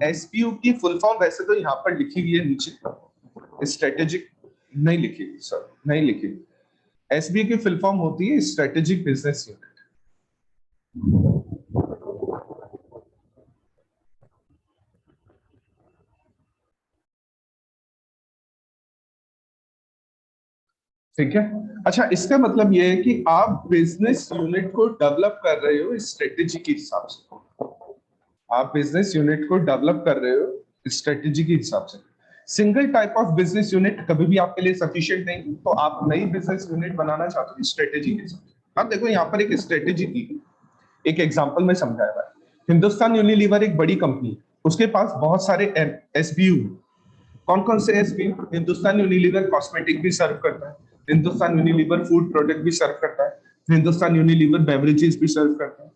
एसपीयू की फुल फॉर्म वैसे तो यहाँ पर लिखी हुई है नीचे, स्ट्रेटेजिक नहीं लिखी सर, नहीं लिखी। एसबीयू की फुल फॉर्म होती है स्ट्रेटेजिक बिजनेस यूनिट। ठीक है, अच्छा इसका मतलब ये है कि आप बिजनेस यूनिट को डेवलप कर रहे हो स्ट्रेटेजी के हिसाब से। आप बिजनेस यूनिट को डेवलप कर रहे हो स्ट्रेटेजी के हिसाब से। Single type of business unit कभी भी आपके लिए सफिशिएंट नहीं, तो आप नई बिजनेस यूनिट बनाना चाहते हो स्ट्रेटेजी के हिसाब से। अब देखो यहाँ पर एक स्ट्रेटेजी दी, एक एग्जांपल में समझाया हुआ है। हिंदुस्तान यूनिलीवर एक बड़ी कंपनी है, उसके पास बहुत सारे एसबीयू। कौन कौन से एसबीयू? हिंदुस्तान यूनिलीवर कॉस्मेटिक भी सर्व करता है, हिंदुस्तान यूनिलीवर फूड प्रोडक्ट भी सर्व करता है, हिंदुस्तान यूनिलीवर बेवरेजेस भी सर्व करता है।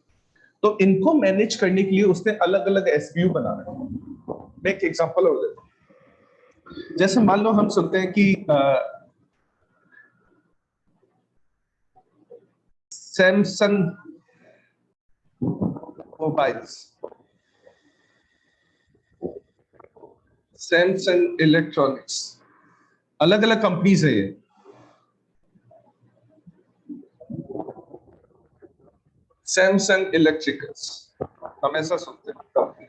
तो इनको मैनेज करने के लिए उसने अलग अलग एसबीयू बना रहे हैं। मैं एक एग्जांपल और देता हूं। जैसे मान लो हम सुनते हैं कि सैमसंग मोबाइल्स, सैमसंग इलेक्ट्रॉनिक्स, अलग अलग कंपनीज है ये। सैमसंग इलेक्ट्रिकल्स, हम ऐसा सुनते हैं कंपनीज।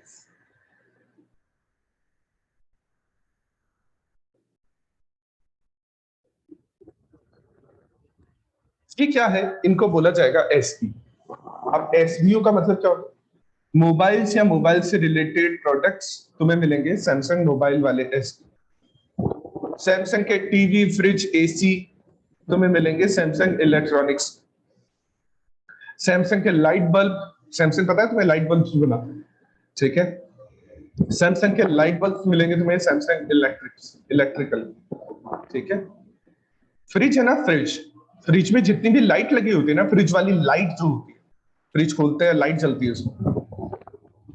ये क्या है? इनको बोला जाएगा एसबी। अब एसबीयू का मतलब क्या होगा? मोबाइल्स या मोबाइल से रिलेटेड प्रोडक्ट्स तुम्हें मिलेंगे सैमसंग मोबाइल वाले एसबी। सैमसंग के टीवी, फ्रिज, एसी तुम्हें मिलेंगे सैमसंग इलेक्ट्रॉनिक्स। सैमसंग के लाइट बल्ब, सैमसंग पता है तुम्हें लाइट बल्ब भी बनाते हैं, ठीक है? सैमसंग के लाइट बल्ब मिलेंगे तुम्हें सैमसंग इलेक्ट्रिकल, ठीक है? फ्रिज है ना, फ्रिज, फ्रिज में जितनी भी लाइट लगी होती है ना, फ्रिज वाली लाइट जो होती है, फ्रिज खोलते हैं लाइट जलती है उसमें,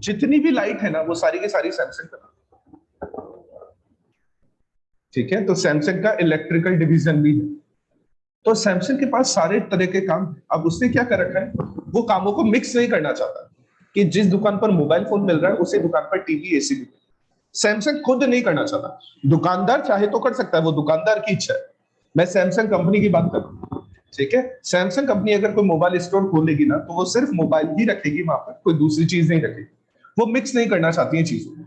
जितनी भी लाइट है ना वो सारी की सारी सैमसंग का, ठीक है? तो सैमसंग का इलेक्ट्रिकल डिवीजन भी है। तो सैमसंग के पास सारे तरह के काम। अब उसने क्या कर रखा है, वो कामों को मिक्स नहीं करना चाहता कि जिस दुकान पर मोबाइल फोन मिल रहा है उसी दुकान पर टीवी, एसी भी। सैमसंग खुद नहीं करना चाहता, दुकानदार चाहे तो कर सकता है, वो दुकानदार की इच्छा है। मैं सैमसंग कंपनी की बात कर रहा हूं, ठीक है? सैमसंग कंपनी अगर कोई मोबाइल स्टोर खोलेगी ना, तो वो सिर्फ मोबाइल ही रखेगी वहां पर, कोई दूसरी चीज नहीं रखेगी। वो मिक्स नहीं करना चाहती है चीजों को।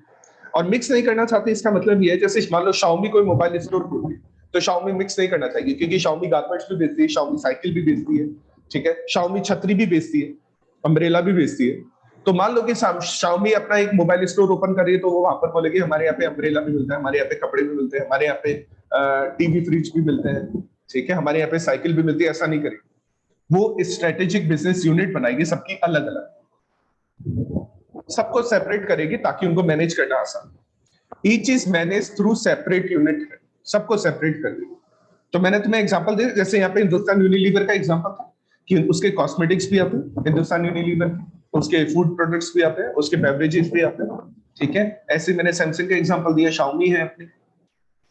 और मिक्स नहीं करना चाहती इसका मतलब ये है, जैसे मान लो शाओमी कोई मोबाइल स्टोर खोल रही, तो शाओमी मिक्स नहीं करना चाहिए, क्योंकि शाओमी गारमेंट्स भी बेचती है, शाओमी साइकिल भी बेचती है, ठीक है? शाओमी छतरी भी बेचती है, अम्ब्रेला भी बेचती है। तो मान लो कि शाओमी अपना एक मोबाइल स्टोर ओपन कर रही है, तो वो वहां पर बोलेगी हमारे यहाँ पे अम्ब्रेला भी मिलता है, हमारे यहाँ पे कपड़े भी मिलते हैं, हमारे यहाँ पे टीवी, फ्रिज भी मिलते हैं, ठीक है? हमारे यहाँ पे साइकिल भी मिलती है। ऐसा नहीं करेगी, वो स्ट्रेटेजिक बिजनेस यूनिट बनाएगी, सबकी अलग अलग, सबको सेपरेट करेगी ताकि उनको मैनेज करना आसान। Each is manage through separate unit, सबको सेपरेट कर देगी। तो मैंने तुम्हें एग्जांपल दिया, जैसे यहाँ पे हिंदुस्तान यूनिलीवर का एग्जांपल था कि उसके कॉस्मेटिक्स भी आते हैं हिंदुस्तान यूनिलीवर के, उसके फूड प्रोडक्ट्स भी आते हैं, उसके बेवरेजेस भी आते हैं, ठीक है? ऐसे मैंने सैमसंग का एग्जांपल दिया, शाओमी है अपनी,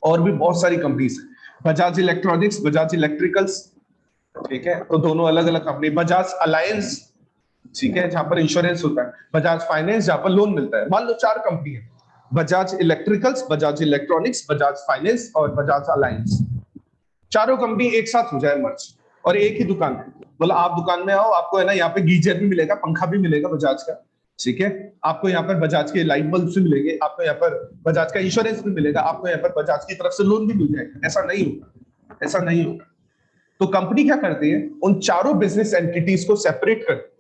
और भी बहुत सारी कंपनीज है, बजाज इलेक्ट्रॉनिक्स, बजाज इलेक्ट्रिकल्स, ठीक है? तो दोनों अलग अलग कंपनी। बजाज अलायंस, ठीक है, जहां पर इंश्योरेंस होता है। बजाज फाइनेंस, जहां पर लोन मिलता है। मान लो 4 कंपनी है, Bajaj electricals, Bajaj electronics, Bajaj finance और बजाज अलायंस। चारों कंपनी एक साथ हो जाए मर्ज, और एक ही दुकान है। बोला आप दुकान में आओ, आपको है ना यहाँ पे गीजर भी मिलेगा, पंखा भी मिलेगा बजाज का, ठीक है? आपको यहाँ पर बजाज के लाइट बल्ब भी मिलेंगे, आपको यहाँ पर बजाज का इंश्योरेंस भी मिलेगा, आपको यहाँ पर बजाज की तरफ से लोन भी मिल जाएगा। ऐसा नहीं होगा, ऐसा नहीं होगा। तो कंपनी क्या करती है, उन चारों बिजनेस एंटिटीज को सेपरेट करती है,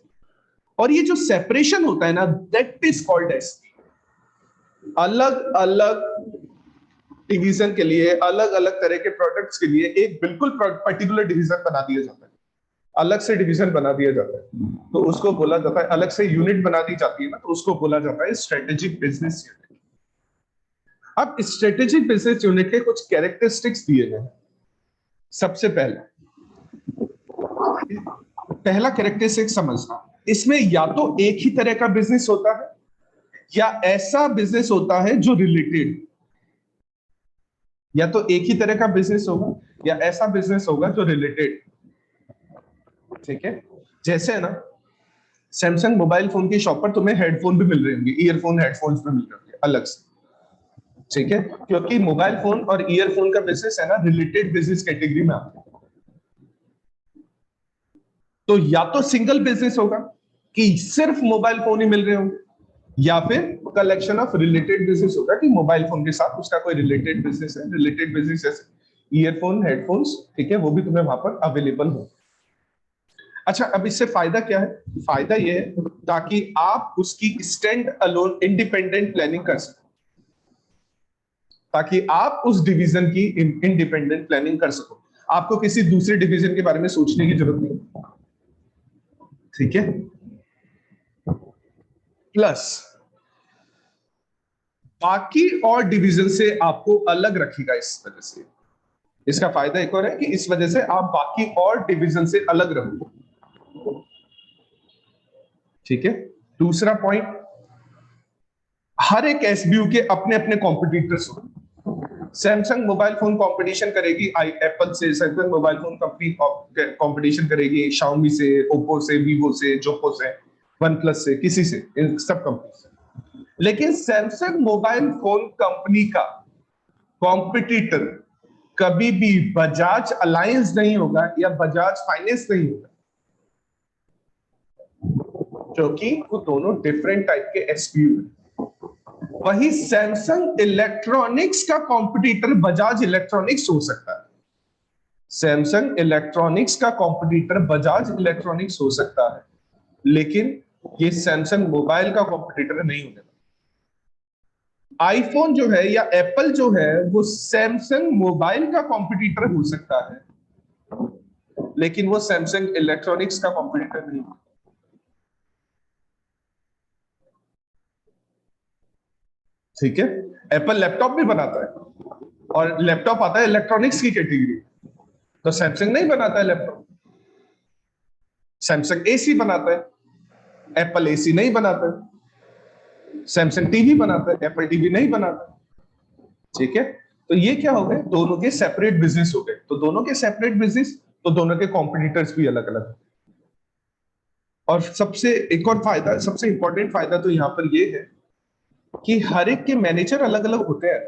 और ये जो सेपरेशन होता है ना, दैट इज कॉल्ड एस। अलग अलग डिवीजन के लिए, अलग अलग तरह के प्रोडक्ट्स के लिए एक बिल्कुल पर्टिकुलर डिवीजन बना दिया जाता है, अलग से डिवीजन बना दिया जाता है। तो उसको बोला जाता है, अलग से यूनिट बना दी जाती है ना, तो उसको बोला जाता है स्ट्रेटेजिक बिजनेस यूनिट। अब स्ट्रेटेजिक बिजनेस यूनिट के कुछ कैरेक्टरिस्टिक्स दिए गए हैं। सबसे पहला कैरेक्टरिस्टिक समझना, इसमें या तो एक ही तरह का बिजनेस होता है, या ऐसा बिजनेस होता है जो रिलेटेड, या तो एक ही तरह का बिजनेस होगा या ऐसा बिजनेस होगा जो रिलेटेड, ठीक है? जैसे है ना, सैमसंग मोबाइल फोन की शॉप पर तुम्हें हेडफोन भी मिल रहे होंगे, ईयरफोन हेडफोन्स भी मिल रहे होंगे अलग से, ठीक है, क्योंकि मोबाइल फोन और ईयरफोन का बिजनेस है ना रिलेटेड बिजनेस कैटेगरी में आता है। तो या तो सिंगल बिजनेस होगा कि सिर्फ मोबाइल फोन ही मिल रहे होंगे, या फिर कलेक्शन ऑफ रिलेटेड बिजनेस होगा कि मोबाइल फोन के साथ उसका कोई रिलेटेड बिजनेस है, रिलेटेड बिजनेस जैसे ईयरफोन हेडफोन्स, ठीक है, वो भी तुम्हें वहां पर अवेलेबल हो। अच्छा, अब इससे फायदा क्या है? फायदा ये है ताकि आप उसकी स्टैंड अलोन इंडिपेंडेंट प्लानिंग कर सको, ताकि आप उस डिवीजन की इंडिपेंडेंट प्लानिंग कर सको, आपको किसी दूसरे डिवीजन के बारे में सोचने की जरूरत नहीं, ठीक है। प्लस बाकी और डिवीजन से आपको अलग रखेगा इस वजह से, इसका फायदा एक और है कि इस वजह से आप बाकी और डिवीजन से अलग रहोगे, ठीक है। दूसरा पॉइंट, हर एक एसबीयू के अपने अपने कॉम्पिटिटर्स होंगे। सैमसंग मोबाइल फोन कंपटीशन करेगी एप्पल से, Samsung mobile phone company competition करेगी शाओमी से, ओप्पो से, वीवो से, जोप्पो से, वन प्लस से, किसी से, इन सब कंपनी से। लेकिन सैमसंग मोबाइल फोन कंपनी का कॉम्पिटिटर कभी भी बजाज अलायंस नहीं होगा या बजाज फाइनेंस नहीं होगा, क्योंकि वो दोनों डिफरेंट टाइप के एसपीयू हैं। वही सैमसंग इलेक्ट्रॉनिक्स का कॉम्पिटिटर बजाज इलेक्ट्रॉनिक्स हो सकता है, सैमसंग इलेक्ट्रॉनिक्स का कॉम्पिटिटर बजाज इलेक्ट्रॉनिक्स हो सकता है, लेकिन ये सैमसंग मोबाइल का कॉम्पिटिटर नहीं होने वाला। आईफोन जो है या एप्पल जो है वो सैमसंग मोबाइल का कॉम्पिटिटर हो सकता है, लेकिन वो सैमसंग इलेक्ट्रॉनिक्स का कॉम्पिटिटर नहीं होगा। ठीक है, एप्पल लैपटॉप भी बनाता है और लैपटॉप आता है इलेक्ट्रॉनिक्स की कैटेगरी, तो सैमसंग नहीं बनाता है लैपटॉप। सैमसंग एसी बनाता है, एप्पल एसी नहीं बनाता है। सैमसंग टीवी बनाता है, एप्पल टीवी नहीं बनाता, ठीक है। तो ये क्या हो गए, दोनों के सेपरेट बिजनेस हो गए, तो दोनों के सेपरेट बिजनेस, तो दोनों के कॉम्पिटिटर्स भी अलग अलग। और सबसे एक और फायदा, सबसे इंपॉर्टेंट फायदा तो यहां पर ये है कि हर एक के मैनेजर अलग अलग होते हैं,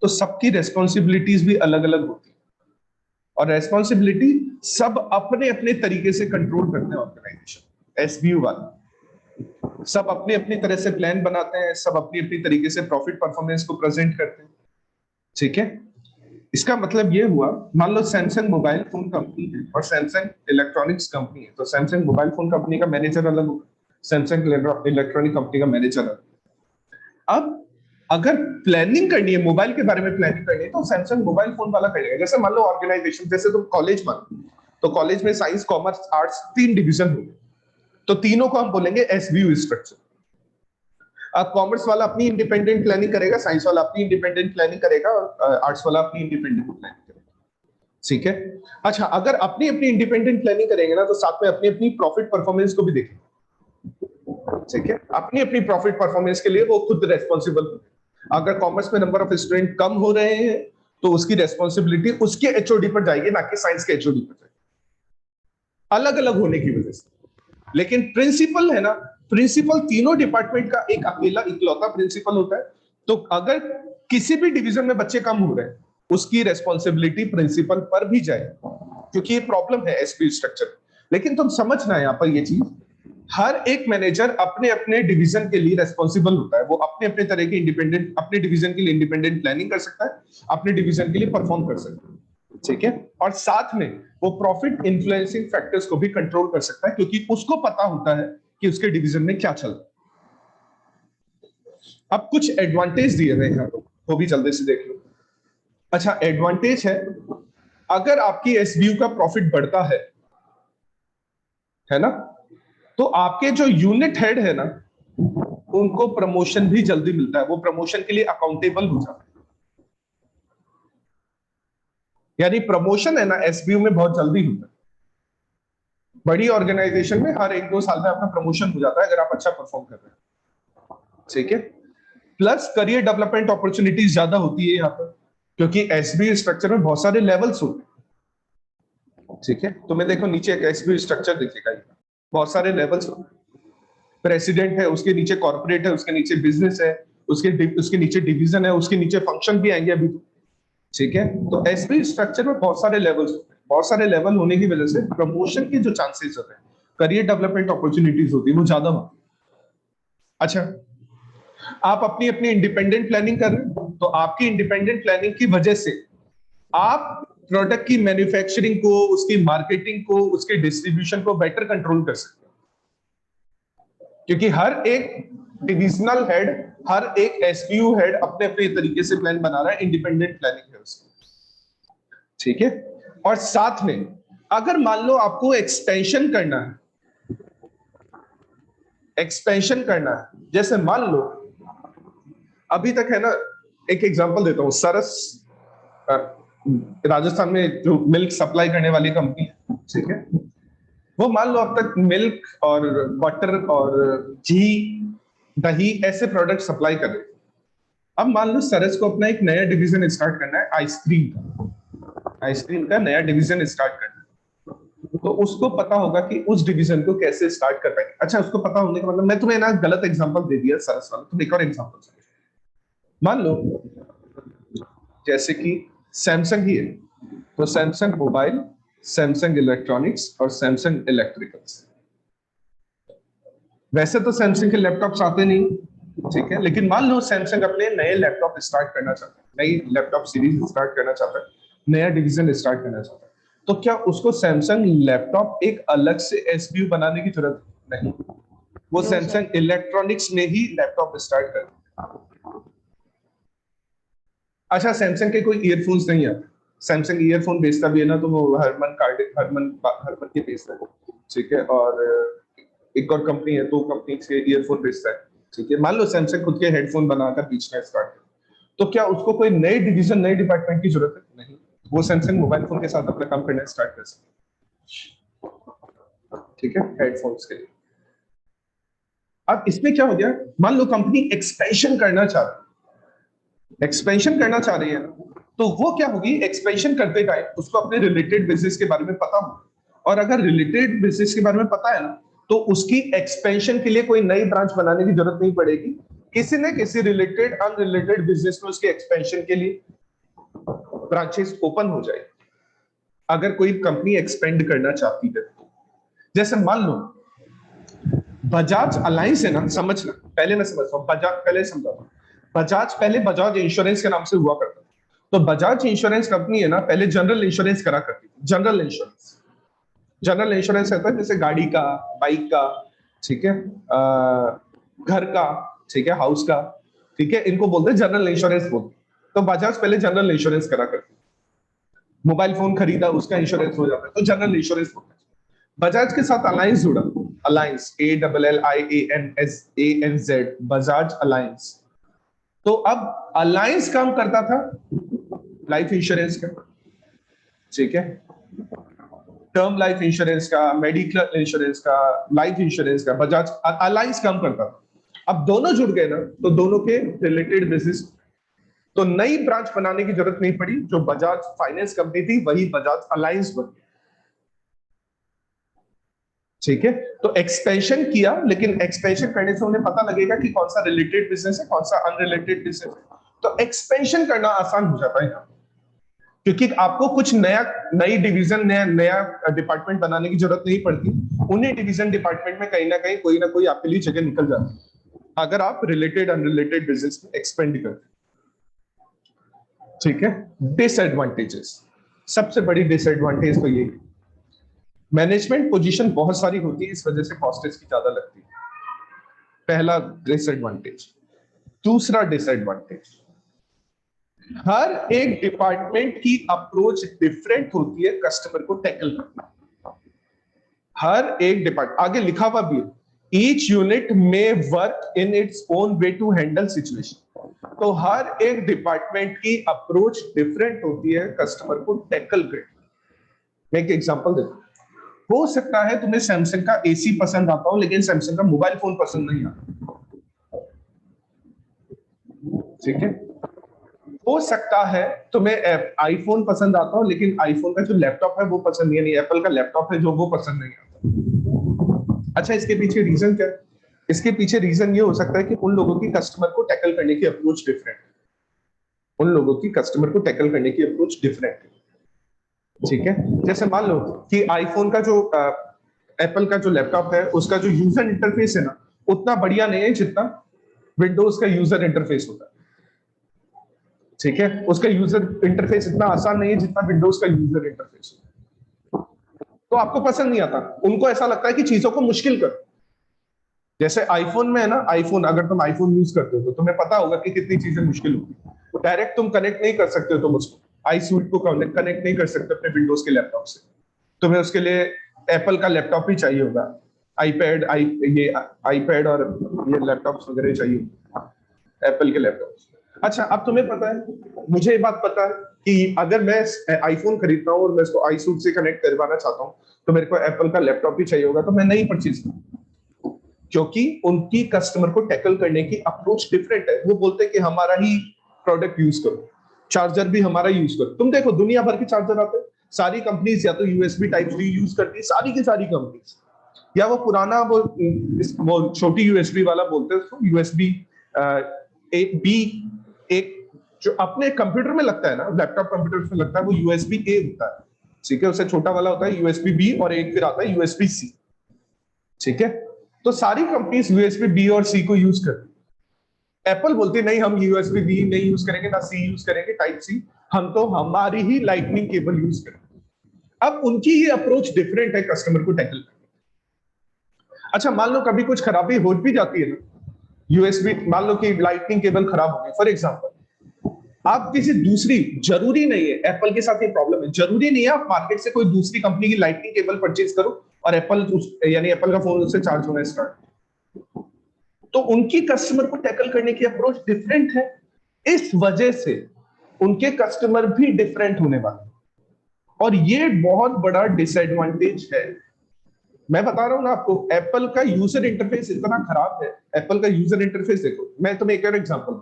तो सबकी रेस्पॉन्सिबिलिटीज भी अलग अलग होती है, और रेस्पॉन्सिबिलिटी सब अपने अपने तरीके से कंट्रोल करते हैं। ऑर्गेनाइजेशन एसबीयू वाले सब अपने अपनी तरह से प्लान बनाते हैं, सब अपनी अपनी तरीके से प्रॉफिट परफॉर्मेंस को प्रेजेंट करते हैं, ठीक है। इसका मतलब ये हुआ, मान लो सैमसंग मोबाइल फोन कंपनी है और सैमसंग इलेक्ट्रॉनिक्स कंपनी है, तो सैमसंग मोबाइल फोन कंपनी का मैनेजर अलग होगा, सैमसंग इलेक्ट्रॉनिक कंपनी का मैनेजर अलग। अब अगर प्लानिंग करनी है, मोबाइल के बारे में प्लानिंग करनी है, तो सैमसंग मोबाइल फोन वाला करेगा। जैसे मान लो ऑर्गेनाइजेशन, जैसे तुम कॉलेज मान, तो कॉलेज में साइंस, कॉमर्स, आर्ट्स 3 डिवीजन होंगे, तो तीनों को हम बोलेंगे एसबीयू स्ट्रक्चर। अब कॉमर्स वाला अपनी इंडिपेंडेंट प्लानिंग करेगा, साइंस वाला अपनी इंडिपेंडेंट प्लानिंग करेगा, और आर्ट्स वाला अपनी इंडिपेंडेंट प्लानिंग करेगा, ठीक है। अच्छा, अगर अपनी अपनी इंडिपेंडेंट प्लानिंग करेंगे ना, तो साथ में अपनी अपनी प्रॉफिट परफॉर्मेंस को भी देखेंगे, ठीक है। अपनी अपनी प्रॉफिट परफॉर्मेंस के लिए वो खुद रेस्पॉन्सिबल। अगर कॉमर्स में नंबर ऑफ स्टूडेंट कम हो रहे हैं, तो उसकी रेस्पॉन्सिबिलिटी उसके एचओडी पर जाएगी, ना कि साइंस के एचओडी पर जाएगी, अलग अलग होने की वजह से। लेकिन प्रिंसिपल है ना, प्रिंसिपल तीनों डिपार्टमेंट का एक अकेला इकलौता प्रिंसिपल होता है। तो अगर किसी भी डिवीजन में बच्चे कम हो रहे हैं, उसकी रेस्पॉन्सिबिलिटी प्रिंसिपल पर भी जाए, क्योंकि ये प्रॉब्लम है एसपी स्ट्रक्चर। लेकिन तुम समझना है यहां पर ये चीज, हर एक मैनेजर अपने अपने डिवीजन के लिए रेस्पॉन्सिबल होता है, वो अपने अपने तरह के इंडिपेंडेंट, अपने डिवीजन के लिए इंडिपेंडेंट प्लानिंग कर सकता है, अपने डिवीजन के लिए परफॉर्म कर सकता है, ठीक है। और साथ में वो प्रॉफिट इन्फ्लुएंसिंग फैक्टर्स को भी कंट्रोल कर सकता है, क्योंकि उसको पता होता है कि उसके डिवीजन में क्या चल रहा है। अब कुछ एडवांटेज दिए गए हैं, वो भी जल्दी से देख लो। अच्छा, एडवांटेज है, अगर आपकी एसबीयू का प्रॉफिट बढ़ता है ना, तो आपके जो यूनिट हेड है ना, उनको प्रमोशन भी जल्दी मिलता है, वो प्रमोशन के लिए अकाउंटेबल हो जाता है। यानी प्रमोशन है ना एसबीयू में बहुत जल्दी होता है। बड़ी ऑर्गेनाइजेशन में हर 1-2 साल में आपका प्रमोशन हो जाता है, अगर आप अच्छा परफॉर्म कर रहे हैं, ठीक है। प्लस करियर डेवलपमेंट अपॉर्चुनिटीज ज्यादा होती है यहाँ पर, क्योंकि एसबीयू स्ट्रक्चर में बहुत सारे लेवल्स होते हैं, ठीक है। तो मैं देखो नीचे एक एसबीयू स्ट्रक्चर दिखेगा, बहुत सारे लेवल्स होते हैं। प्रेसिडेंट है, उसके नीचे कॉर्पोरेट है, उसके नीचे बिजनेस है, उसके नीचे डिवीजन है, उसके नीचे फंक्शन भी आएंगे अभी। ठीक है, तो एसपी स्ट्रक्चर में बहुत सारे लेवल्स होते हैं, बहुत सारे लेवल होने की वजह से प्रमोशन के जो चांसेस होते हैं, करियर डेवलपमेंट अपॉर्चुनिटीज होती है, वो ज्यादा होती है। अच्छा, आप अपनी अपनी इंडिपेंडेंट प्लानिंग कर रहे हैं, तो आपकी इंडिपेंडेंट प्लानिंग की वजह से आप प्रोडक्ट की मैन्युफैक्चरिंग को, उसकी मार्केटिंग को, उसके डिस्ट्रीब्यूशन को बेटर कंट्रोल कर सकते हैं, क्योंकि हर एक डिविजनल हेड, हर एक एसबीयू हेड अपने अपने तरीके से प्लान बना रहा है, इंडिपेंडेंट प्लानिंग है उसकी। ठीक है, और साथ में अगर मान लो आपको एक्सपेंशन करना है, एक्सपेंशन करना है, जैसे मान लो अभी तक है ना, एक एग्जांपल देता हूं, सरस राजस्थान में जो मिल्क सप्लाई करने वाली कंपनी है, ठीक है, वो मान लो अब तक मिल्क और बटर और घी, दही ऐसे प्रोडक्ट सप्लाई कर रहे थे। अब मान लो सरस को अपना एक नया डिवीजन स्टार्ट करना है, आइसक्रीम का, आइसक्रीम का नया डिवीजन स्टार्ट करना है, तो उसको पता होगा कि उस डिवीजन को कैसे स्टार्ट कर पाएंगे। अच्छा, उसको पता होने का मतलब, मैं तुम्हें ना गलत एग्जांपल दे दिया सरस वाला, तुम एक और एग्जांपल समझो। मान लो जैसे कि सैमसंग ही है, तो सैमसंग मोबाइल, सैमसंग इलेक्ट्रॉनिक्स और सैमसंग इलेक्ट्रिकल्स। वैसे तो सैमसंग के लैपटॉप्स आते नहीं, ठीक है, लेकिन मान लो सैमसंग अपने नए लैपटॉप स्टार्ट करना चाहता है, नई लैपटॉप सीरीज स्टार्ट करना चाहता है, नया डिवीजन स्टार्ट करना चाहता है, तो क्या उसको सैमसंग लैपटॉप एक अलग से एसबीयू बनाने की जरूरत नहीं, वो सैमसंग इलेक्ट्रॉनिक्स में ही लैपटॉप स्टार्ट कर। अच्छा, सैमसंग के कोई ईयरफोन्स नहीं आते, सैमसंग ईयरफोन बेचता भी है ना, तो वो हरमन के बेचता है, ठीक है, और एक और कंपनी है, दो कंपनी के ईयरफोन बेचता है, ठीक है। मान लो सैमसंग खुद के हेडफोन बनाकर बेचना स्टार्ट कर, तो क्या उसको कोई नए डिवीजन, नए डिपार्टमेंट की जरूरत है? नहीं, वो सैमसंग मोबाइल फोन के साथ अपना काम करना स्टार्ट कर सकते, ठीक है, हेडफोन्स के लिए। अब इसमें क्या हो गया, मान लो कंपनी एक्सपेंशन करना चाह रही है, एक्सपेंशन करना चाह रही है ना, तो वो क्या होगी, एक्सपेंशन करते टाइम उसको अपने रिलेटेड बिजनेस के बारे में पता हो, और अगर रिलेटेड बिजनेस के बारे में पता है ना, तो उसकी एक्सपेंशन के लिए कोई नई ब्रांच बनाने की जरूरत नहीं पड़ेगी, किसी न किसी रिलेटेड अनरिलेटेड बिजनेस में उसके एक्सपेंशन के लिए ब्रांचेस ओपन हो जाएगी, अगर कोई कंपनी एक्सपेंड करना चाहती है। जैसे मान लो बजाज अलायंस है ना, समझना, पहले मैं समझता हूं, बजाज पहले समझाता हूं। बजाज पहले बजाज इंश्योरेंस के नाम से हुआ करता था, तो बजाज इंश्योरेंस कंपनी है ना, पहले जनरल इंश्योरेंस करा करती थी। जनरल इंश्योरेंस, जनरल इंश्योरेंस होता है जैसे गाड़ी का, बाइक का, ठीक है, घर का, ठीक है, हाउस का, ठीक है, इनको बोलते हैं जनरल इंश्योरेंस बोलते। तो बजाज पहले जनरल इंश्योरेंस करा करती, मोबाइल फोन खरीदा उसका इंश्योरेंस हो जाता है, तो जनरल इंश्योरेंस बोलते हैं। बजाज के साथ अलायंस जुड़ा, अलायंस, ALLIANS, बजाज अलायंस। तो अब अलायंस काम करता था लाइफ इंश्योरेंस का, ठीक है, टर्म लाइफ इंश्योरेंस का, मेडिकल इंश्योरेंस का, लाइफ इंश्योरेंस का, बजाज अलायंस काम करता था। अब दोनों जुड़ गए ना, तो दोनों के रिलेटेड बिजनेस, तो नई ब्रांच बनाने की जरूरत नहीं पड़ी, जो बजाज फाइनेंस कंपनी थी वही बजाज अलायंस बन गई, ठीक है। तो एक्सपेंशन किया, लेकिन एक्सपेंशन करने से उन्हें पता लगेगा कि कौन सा रिलेटेड बिजनेस है, कौन सा अनरिलेटेड बिजनेस है, तो एक्सपेंशन करना आसान हो जाता है, क्योंकि आपको कुछ नया, नई डिवीजन, नया डिपार्टमेंट बनाने की जरूरत नहीं पड़ती, उन्हीं डिवीजन डिपार्टमेंट में कहीं ना कोई आपके लिए जगह निकल जाती है, अगर आप रिलेटेड अनरिलेटेड बिजनेस में एक्सपेंड करते, ठीक है। डिसएडवांटेजेस, सबसे बड़ी डिसएडवांटेज तो ये, मैनेजमेंट पोजीशन बहुत सारी होती है, इस वजह से कॉस्ट इसकी ज्यादा लगती है, पहला डिसएडवांटेज। दूसरा डिसएडवांटेज, हर एक डिपार्टमेंट की अप्रोच डिफरेंट होती है कस्टमर को टैकल करना, हर एक डिपार्टमेंट, आगे लिखा हुआ भी है, ईच यूनिट में work in its own way to handle situation, तो हर एक डिपार्टमेंट की अप्रोच डिफरेंट होती है कस्टमर को टैकल करने। मैं एक एग्जांपल देता हूं, हो सकता है तुम्हें सैमसंग का एसी पसंद आता हो, लेकिन सैमसंग का मोबाइल फोन पसंद नहीं आता, ठीक है। हो सकता है तुम्हें आईफोन पसंद आता हो, लेकिन आईफोन का जो लैपटॉप है वो पसंद नहीं है, एप्पल का लैपटॉप है जो वो पसंद नहीं आता। अच्छा, इसके पीछे रीजन क्या है? इसके पीछे रीजन ये हो सकता है कि उन लोगों की कस्टमर को टैकल करने की अप्रोच डिफरेंट है, उन लोगों की कस्टमर को टैकल करने की अप्रोच डिफरेंट है, ठीक है। जैसे मान लो कि आईफोन का जो एप्पल का जो लैपटॉप है उसका जो यूजर इंटरफेस है ना उतना बढ़िया नहीं है जितना विंडोज का यूजर इंटरफेस होता है, ठीक है। उसका यूजर इंटरफेस इतना आसान नहीं है जितना विंडोज का यूजर इंटरफेस होता है, तो आपको पसंद नहीं आता, उनको ऐसा लगता है कि चीजों को मुश्किल करो। जैसे आईफोन में है ना, आईफोन अगर तुम आईफोन यूज करते हो तो तुम्हें पता होगा कि कितनी चीजें मुश्किल होगी, डायरेक्ट तुम कनेक्ट नहीं कर सकते हो, तुम उसको आई स्वीट को कनेक्ट नहीं कर सकते अपने विंडोज के लैपटॉप से, तुम्हें उसके लिए एप्पल का लैपटॉप ही चाहिए होगा, आईपैड ये आईपैड और ये लैपटॉप्स वगैरह चाहिए एप्पल के लैपटॉप। अच्छा, अब तुम्हें पता है, मुझे ये बात पता है कि अगर मैं आईफोन खरीदता हूँ और मैं इसको आई सूट से कनेक्ट करवाना चाहता हूँ तो मेरे को एप्पल का लैपटॉप ही चाहिए होगा, तो मैं नहीं परचेज करूँ, क्योंकि उनकी कस्टमर को टैकल करने की अप्रोच डिफरेंट है। वो बोलते हैं कि हमारा ही प्रोडक्ट यूज करो, चार्जर भी हमारा यूज करो। तुम देखो दुनिया भर के चार्जर आते हैं, सारी कंपनीज या तो यूएसबी टाइप सी यूज करती है, सारी की सारी कंपनीज, या वो पुराना वो छोटी यूएसबी वाला बोलते हैं उसको, यूएसबी बी, एक जो अपने कंप्यूटर में लगता है ना, लैपटॉप कंप्यूटर में लगता है, वो यूएसबी ए होता है, ठीक है। उससे छोटा वाला होता है यूएसबी बी और एक फिर आता है यूएसबी सी, ठीक है। तो सारी कंपनीज यूएसबी बी और सी को यूज करती है। एप्पल बोलती नहीं, हम यूएसबी बी नहीं यूज करेंगे, ना सी यूज करेंगे टाइप सी, हम तो हमारी ही लाइटनिंग केबल यूज करेंगे। अब उनकी ही अप्रोच डिफरेंट है कस्टमर को टैकल करने। अच्छा, मान लो कभी कुछ खराबी हो भी जाती है ना, यूएसबी मान लो कि लाइटनिंग केबल खराब हो गई फॉर एग्जांपल, आप किसी दूसरी, जरूरी नहीं है एप्पल के साथ ये प्रॉब्लम है, जरूरी नहीं है आप मार्केट से कोई दूसरी कंपनी की लाइटनिंग केबल परचेज करो और एप्पल यानी एप्पल का फोन उससे चार्ज होना स्टार्ट, तो उनकी कस्टमर को टैकल करने की अप्रोच डिफरेंट है। इस वजह से उनके कस्टमर भी डिफरेंट होने वाले हैं, और ये बहुत बड़ा डिसएडवांटेज है। मैं बता रहा हूं ना आपको, एप्पल का यूजर इंटरफेस इतना खराब है, एप्पल का यूजर इंटरफेस देखो, मैं तुम्हें एक और एग्जांपल,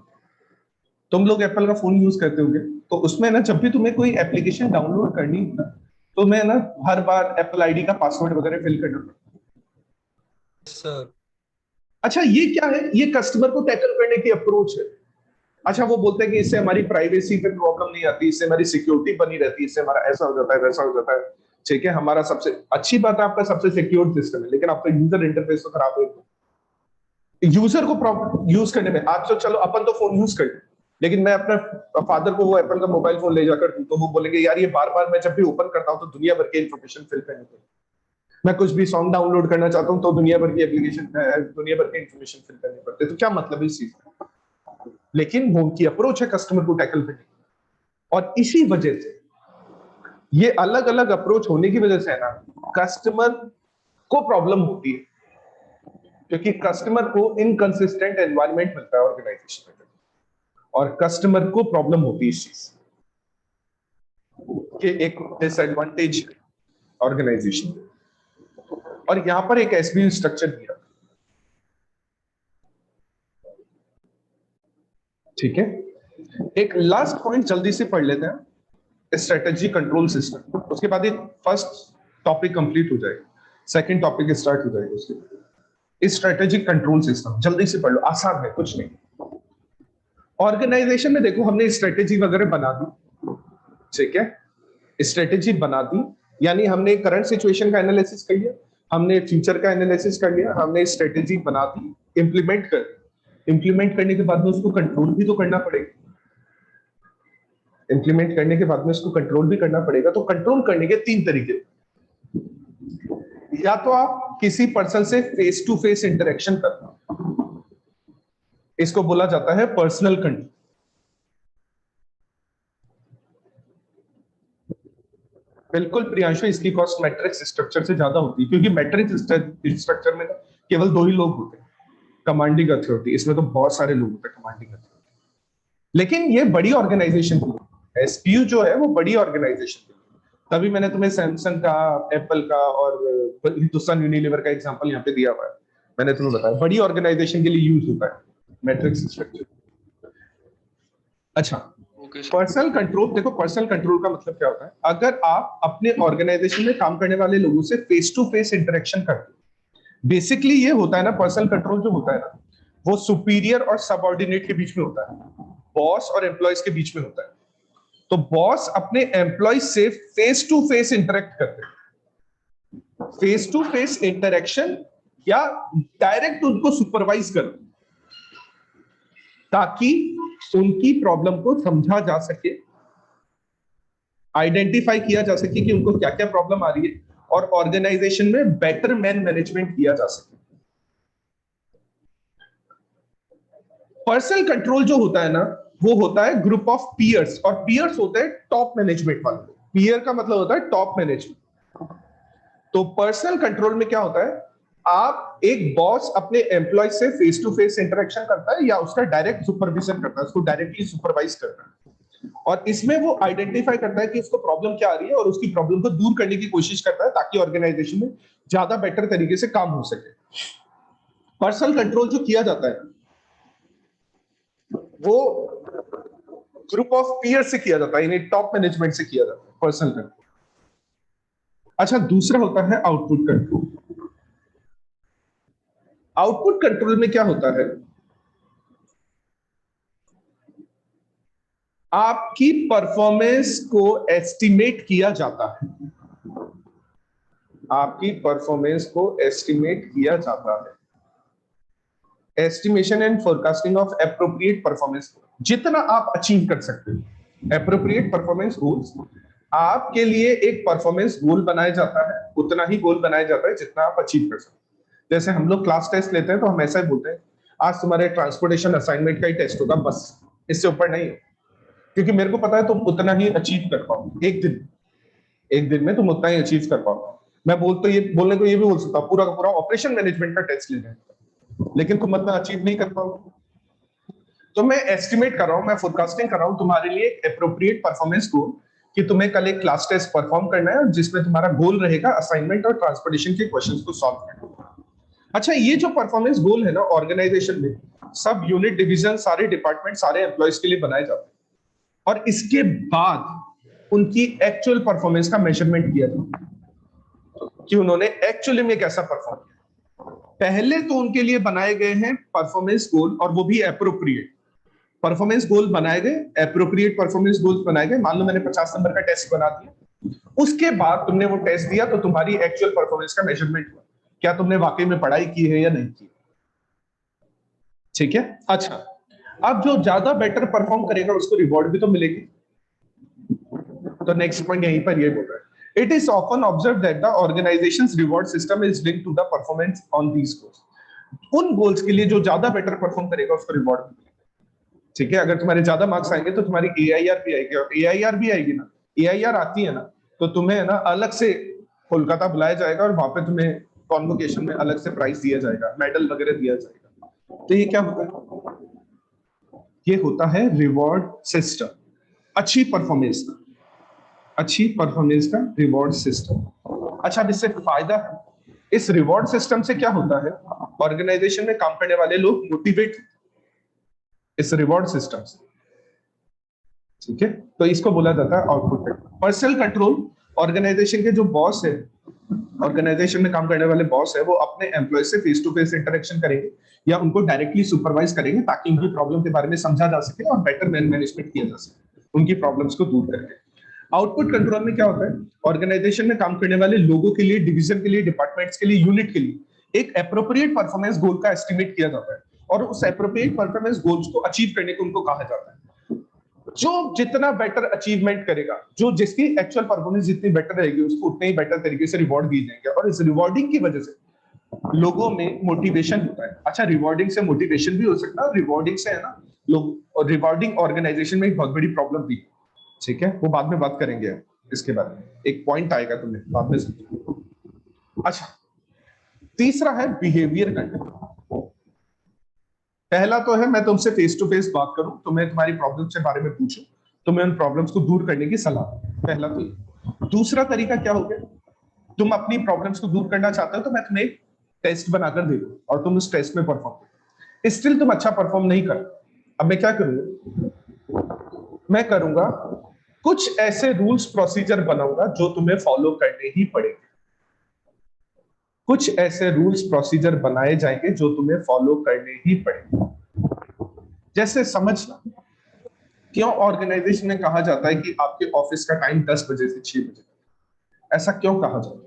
तुम लोग एप्पल का फोन यूज करते होगे तो उसमें ना जब भी तुम्हें कोई एप्लीकेशन डाउनलोड करनी है ना, तो मैं ना हर बार एप्पल आईडी का पासवर्ड वगैरह फिल करना पड़ता है। सर अच्छा, ये क्या है? ये कस्टमर को टैकल करने की अप्रोच है। अच्छा, वो बोलते हैं कि इससे हमारी प्राइवेसी पे प्रॉब्लम नहीं आती, इससे हमारी सिक्योरिटी बनी रहती है, इससे हमारा ऐसा हो जाता है, वैसा हो जाता है, ठीक है। हमारा सबसे अच्छी बात है, आपका सबसे सिक्योर सिस्टम है, लेकिन आपका यूजर इंटरफेस तो खराब है। यूजर को प्रॉब्लम यूज करने में, आज तो चलो अपन तो फोन यूज करते, लेकिन मैं अपने फादर को वो एप्पल का मोबाइल फोन ले जाकर दूं तो वो बोलेंगे यार ये बार बार मैं जब भी ओपन करता हूं तो दुनिया भर के इन्फॉर्मेशन फिल करनी पड़ती है, मैं कुछ भी सॉन्ग डाउनलोड करना चाहता हूं तो दुनिया भर की एप्लीकेशन, दुनिया भर के इन्फॉर्मेशन फिल करनी पड़ती है, तो क्या मतलब है इस चीज का? लेकिन वो उनकी अप्रोच है कस्टमर को टैकल करने की, और इसी वजह से ये अलग अलग अप्रोच होने की वजह से है ना, कस्टमर को प्रॉब्लम होती है, क्योंकि कस्टमर को इनकंसिस्टेंट एनवायरनमेंट मिलता है ऑर्गेनाइजेशन में, और कस्टमर को प्रॉब्लम होती है इस चीज के, एक डिसएडवांटेज ऑर्गेनाइजेशन। और यहां पर एक एसबीयू स्ट्रक्चर दिया, ठीक है। एक लास्ट पॉइंट जल्दी से पढ़ लेते हैं, स्ट्रेटेजी कंट्रोल सिस्टम, उसके बाद एक फर्स्ट टॉपिक कंप्लीट हो जाएगा, सेकंड टॉपिक स्टार्ट हो जाएगा उसके बाद। स्ट्रेटेजिक कंट्रोल सिस्टम जल्दी से पढ़ लो, आसान है, कुछ नहीं। ऑर्गेनाइजेशन में देखो हमने स्ट्रेटेजी वगैरह बना दी, ठीक है, स्ट्रेटेजी बना दी, यानी हमने करंट सिचुएशन का एनालिसिस कर लिया, हमने फ्यूचर का एनालिसिस कर लिया, हमने स्ट्रेटेजी बना दी, इंप्लीमेंट कर, इंप्लीमेंट करने के बाद में उसको कंट्रोल भी तो करना पड़ेगा, इंप्लीमेंट करने के बाद में उसको कंट्रोल भी करना पड़ेगा। तो कंट्रोल करने के तीन तरीके, या तो आप किसी पर्सन से फेस टू फेस इंटरेक्शन करना, इसको बोला जाता है पर्सनल कंट्रोल। बिल्कुल प्रियांशु, इसकी कॉस्ट मैट्रिक्स स्ट्रक्चर से ज्यादा होती है, क्योंकि मैट्रिक्स स्ट्रक्चर में केवल दो ही लोग होते हैं, कमांडिंग अथॉरिटी, इसमें तो बहुत सारे लोग होते हैं कमांडिंग अथॉरिटी, लेकिन ये बड़ी ऑर्गेनाइजेशन की, एसपीयू जो है वो बड़ी ऑर्गेनाइजेशन की। तभी मैंने तुम्हें सैमसंग का, एप्पल का और हिंदुस्तान यूनिलीवर का एग्जांपल यहाँ पे दिया हुआ है, मैंने तुम्हें बताया बड़ी ऑर्गेनाइजेशन के लिए यूज होता है मैट्रिक्स स्ट्रक्चर। अच्छा, पर्सनल कंट्रोल देखो, पर्सनल कंट्रोल का मतलब क्या होता है? अगर आप अपने ऑर्गेनाइजेशन में काम करने वाले लोगों से फेस टू फेस इंटरेक्शन करते हो, बेसिकली ये होता है ना, पर्सनल कंट्रोल जो होता है ना, वो सुपीरियर और सबऑर्डिनेट के बीच में होता है, बॉस और एम्प्लॉयज के बीच में होता है। तो बॉस अपने एम्प्लॉय से फेस टू फेस इंटरेक्ट करते हैं, फेस टू फेस इंटरेक्शन या डायरेक्ट उनको सुपरवाइज करो, ताकि उनकी प्रॉब्लम को समझा जा सके, आइडेंटिफाई किया जा सके कि उनको क्या क्या प्रॉब्लम आ रही है, और ऑर्गेनाइजेशन में बेटर मैनेजमेंट किया जा सके। पर्सनल कंट्रोल जो होता है ना, वो होता है ग्रुप ऑफ पीयर्स, और पीयर्स होते हैं टॉप मैनेजमेंट वाले। पीयर का मतलब होता है टॉप मैनेजमेंट। तो पर्सनल कंट्रोल में क्या होता है, आप एक बॉस अपने एम्प्लॉय से फेस टू फेस इंटरेक्शन करता है या उसका डायरेक्ट सुपरविजन करता है, उसको डायरेक्टली सुपरवाइज करता है, और इसमें वो आइडेंटिफाई करता है कि उसको प्रॉब्लम क्या आ रही है और उसकी प्रॉब्लम को दूर करने की कोशिश करता है, ताकि ऑर्गेनाइजेशन में ज्यादा बेटर तरीके से काम हो सके। पर्सनल कंट्रोल जो किया जाता है वो ग्रुप ऑफ पीयर से किया जाता है, यानी टॉप मैनेजमेंट से किया जाता है पर्सनल कंट्रोल। अच्छा, दूसरा होता है आउटपुट कंट्रोल। आउटपुट कंट्रोल में क्या होता है, आपकी परफॉर्मेंस को एस्टिमेट किया जाता है, आपकी परफॉर्मेंस को एस्टिमेट किया जाता है। Estimation and forecasting of appropriate performance, जितना आप अचीव कर सकते हो। एप्रोप्रिएट परफॉर्मेंस गोल्स, आपके लिए एक परफॉर्मेंस गोल बनाया जाता है, उतना ही गोल बनाया जाता है जितना आप अचीव कर सकते हो। जैसे हम लोग क्लास टेस्ट लेते हैं तो हम ऐसा ही बोलते हैं, आज तुम्हारे ट्रांसपोर्टेशन असाइनमेंट का ही टेस्ट होगा, बस इससे ऊपर नहीं, क्योंकि मेरे को पता है तुम उतना ही अचीव कर पाओ एक दिन में तुम उतना ही अचीव कर पाओ। मैं बोलने को ये भी बोल सकता हूँ, पूरा का पूरा ऑपरेशन मैनेजमेंट का टेस्ट ले रहे हैं, लेकिन तुम उतना अचीव नहीं कर पाओगे। तो मैं एस्टिमेट कर रहा हूं, मैं फोरकास्टिंग कर रहा हूं तुम्हारे लिए एप्रोप्रिएट परफॉर्मेंस गोल, कि तुम्हें कल एक क्लास टेस्ट परफॉर्म करना है जिसमें तुम्हारा गोल रहेगा असाइनमेंट और ट्रांसपोर्टेशन के क्वेश्चंस को सॉल्व करना। अच्छा, ये जो परफॉर्मेंस गोल है ना, ऑर्गेनाइजेशन में सब यूनिट, डिवीजन, सारे डिपार्टमेंट, सारे एम्प्लॉयज के लिए बनाए जाते हैं, और इसके बाद उनकी एक्चुअल परफॉर्मेंस का मेजरमेंट किया जाता है कि उन्होंने एक्चुअली में कैसा परफॉर्म किया। पहले तो उनके लिए बनाए गए हैं परफॉर्मेंस गोल, और वो भी एप्रोप्रिएट परफॉर्मेंस गोल बनाए गए, एप्रोप्रिएट परफॉर्मेंस गोल्स बनाए गए। मान लो मैंने 50 नंबर का टेस्ट बना दिया, उसके बाद तुमने वो टेस्ट दिया तो तुम्हारी एक्चुअल परफॉर्मेंस का मेजरमेंट हुआ, क्या तुमने वाकई में पढ़ाई की है या नहीं की। ठीक है। अच्छा, अब जो ज्यादा बेटर परफॉर्म करेगा उसको रिवॉर्ड भी तो मिलेगी। तो नेक्स्ट पॉइंट यहीं पर ये बोल रहा है, it is often observe that the organizations reward system is linked to the performance on these goals. उन गोल्स के लिए जो ज्यादा बेटर परफॉर्म करेगा उसको रिवॉर्ड मिलेगा। ठीक है, अगर तुम्हारे ज्यादा मार्क्स आएंगे तो तुम्हारी एआईआर भी आएगी, और एआईआर भी आएगी ना, एआईआर आती है ना, तो तुम्हें ना अलग से कोलकाता बुलाया जाएगा, और वहां पे तुम्हें कॉन्वोकेशन में अलग से प्राइज दिया जाएगा, मेडल वगैरह दिया जाएगा। तो ये क्या होता है, ये होता है रिवॉर्ड सिस्टम, अच्छी परफॉर्मेंस का रिवॉर्ड सिस्टम। अच्छा, अब इससे फायदा है, इस रिवॉर्ड सिस्टम से क्या होता है, ऑर्गेनाइजेशन में काम करने वाले लोग मोटिवेट इस रिवॉर्ड सिस्टम से। ठीक है, तो इसको बोला जाता है output control. Personal control, organization के जो बॉस है, ऑर्गेनाइजेशन में काम करने वाले बॉस है, वो अपने एम्प्लॉय से फेस टू फेस इंटरेक्शन करेंगे या उनको डायरेक्टली सुपरवाइज करेंगे, ताकि उनकी प्रॉब्लम के बारे में समझा जा सके और बेटर मैनेजमेंट किया जा सके उनकी प्रॉब्लम्स को दूर करके। आउटपुट कंट्रोल में क्या होता है, ऑर्गेनाइजेशन में काम करने वाले लोगों के लिए, डिवीजन के लिए, डिपार्टमेंट्स के लिए, यूनिट के लिए एक एप्रोप्रिएट परफॉर्मेंस गोल का एस्टिमेट किया जाता है, और उस एप्रोप्रिएट परफॉर्मेंस गोल्स को अचीव करने को उनको कहा जाता है। जो जितना बेटर अचीवमेंट करेगा, जो जिसकी एक्चुअल परफॉर्मेंस जितनी बेटर रहेगी, उसको उतने ही बेटर तरीके से रिवॉर्ड दिए जाएंगे, और इस रिवॉर्डिंग की वजह से लोगों में मोटिवेशन होता है। अच्छा, रिवॉर्डिंग से मोटिवेशन भी हो सकता है, और रिवॉर्डिंग से है ना लोग, और रिवॉर्डिंग ऑर्गेनाइजेशन में एक बहुत बड़ी प्रॉब्लम भी। ठीक है, वो बाद में बात करेंगे इसके बारे में, एक पॉइंट आएगा तुम्हें बाद में समझो। अच्छा, तीसरा है बिहेवियर कंट्रोल। पहला तो है मैं तुमसे फेस टू फेस बात करूं, तुम्हें तुम्हारी प्रॉब्लम्स के बारे में पूछूं, तुम्हें उन प्रॉब्लम्स को दूर करने की सलाह दूं, पहला तो ये। दूसरा तरीका क्या हो गया, तुम अपनी प्रॉब्लम्स को दूर करना चाहते हो तो मैं तुम्हें एक टेस्ट बनाकर दे दूं, और तुम उस टेस्ट में परफॉर्म करो। स्टिल तुम अच्छा परफॉर्म नहीं कर, अब मैं क्या करूंगा, मैं करूंगा कुछ ऐसे रूल्स प्रोसीजर बनाऊंगा जो तुम्हें फॉलो करने ही पड़ेंगे। कुछ ऐसे रूल्स प्रोसीजर बनाए जाएंगे जो तुम्हें फॉलो करने ही पड़ेंगे। जैसे समझना, क्यों ऑर्गेनाइजेशन में कहा जाता है कि आपके ऑफिस का टाइम 10 बजे से 6 बजे, ऐसा क्यों कहा जाता है?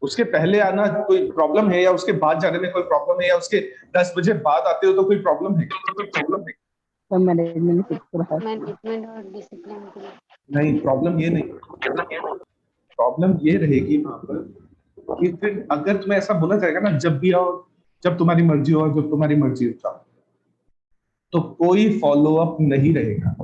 उसके पहले आना कोई प्रॉब्लम है, या उसके बाद जाने में कोई प्रॉब्लम है, या उसके 10 बजे बाद आते हो तो कोई प्रॉब्लम है? कोई प्रॉब्लम है? तो मैनेजमेंट फिक्स है। मैनेजमेंट और डिसिप्लिन के लिए। नहीं, प्रॉब्लम ये नहीं, प्रॉब्लम ये रहेगी वहां पर कि फिर अगर तुम्हें ऐसा बोला जाएगा ना, जब भी आओ, जब तुम्हारी मर्जी हो, जब तुम्हारी मर्जी हो जाओ, तो कोई फॉलो अप नहीं रहेगा।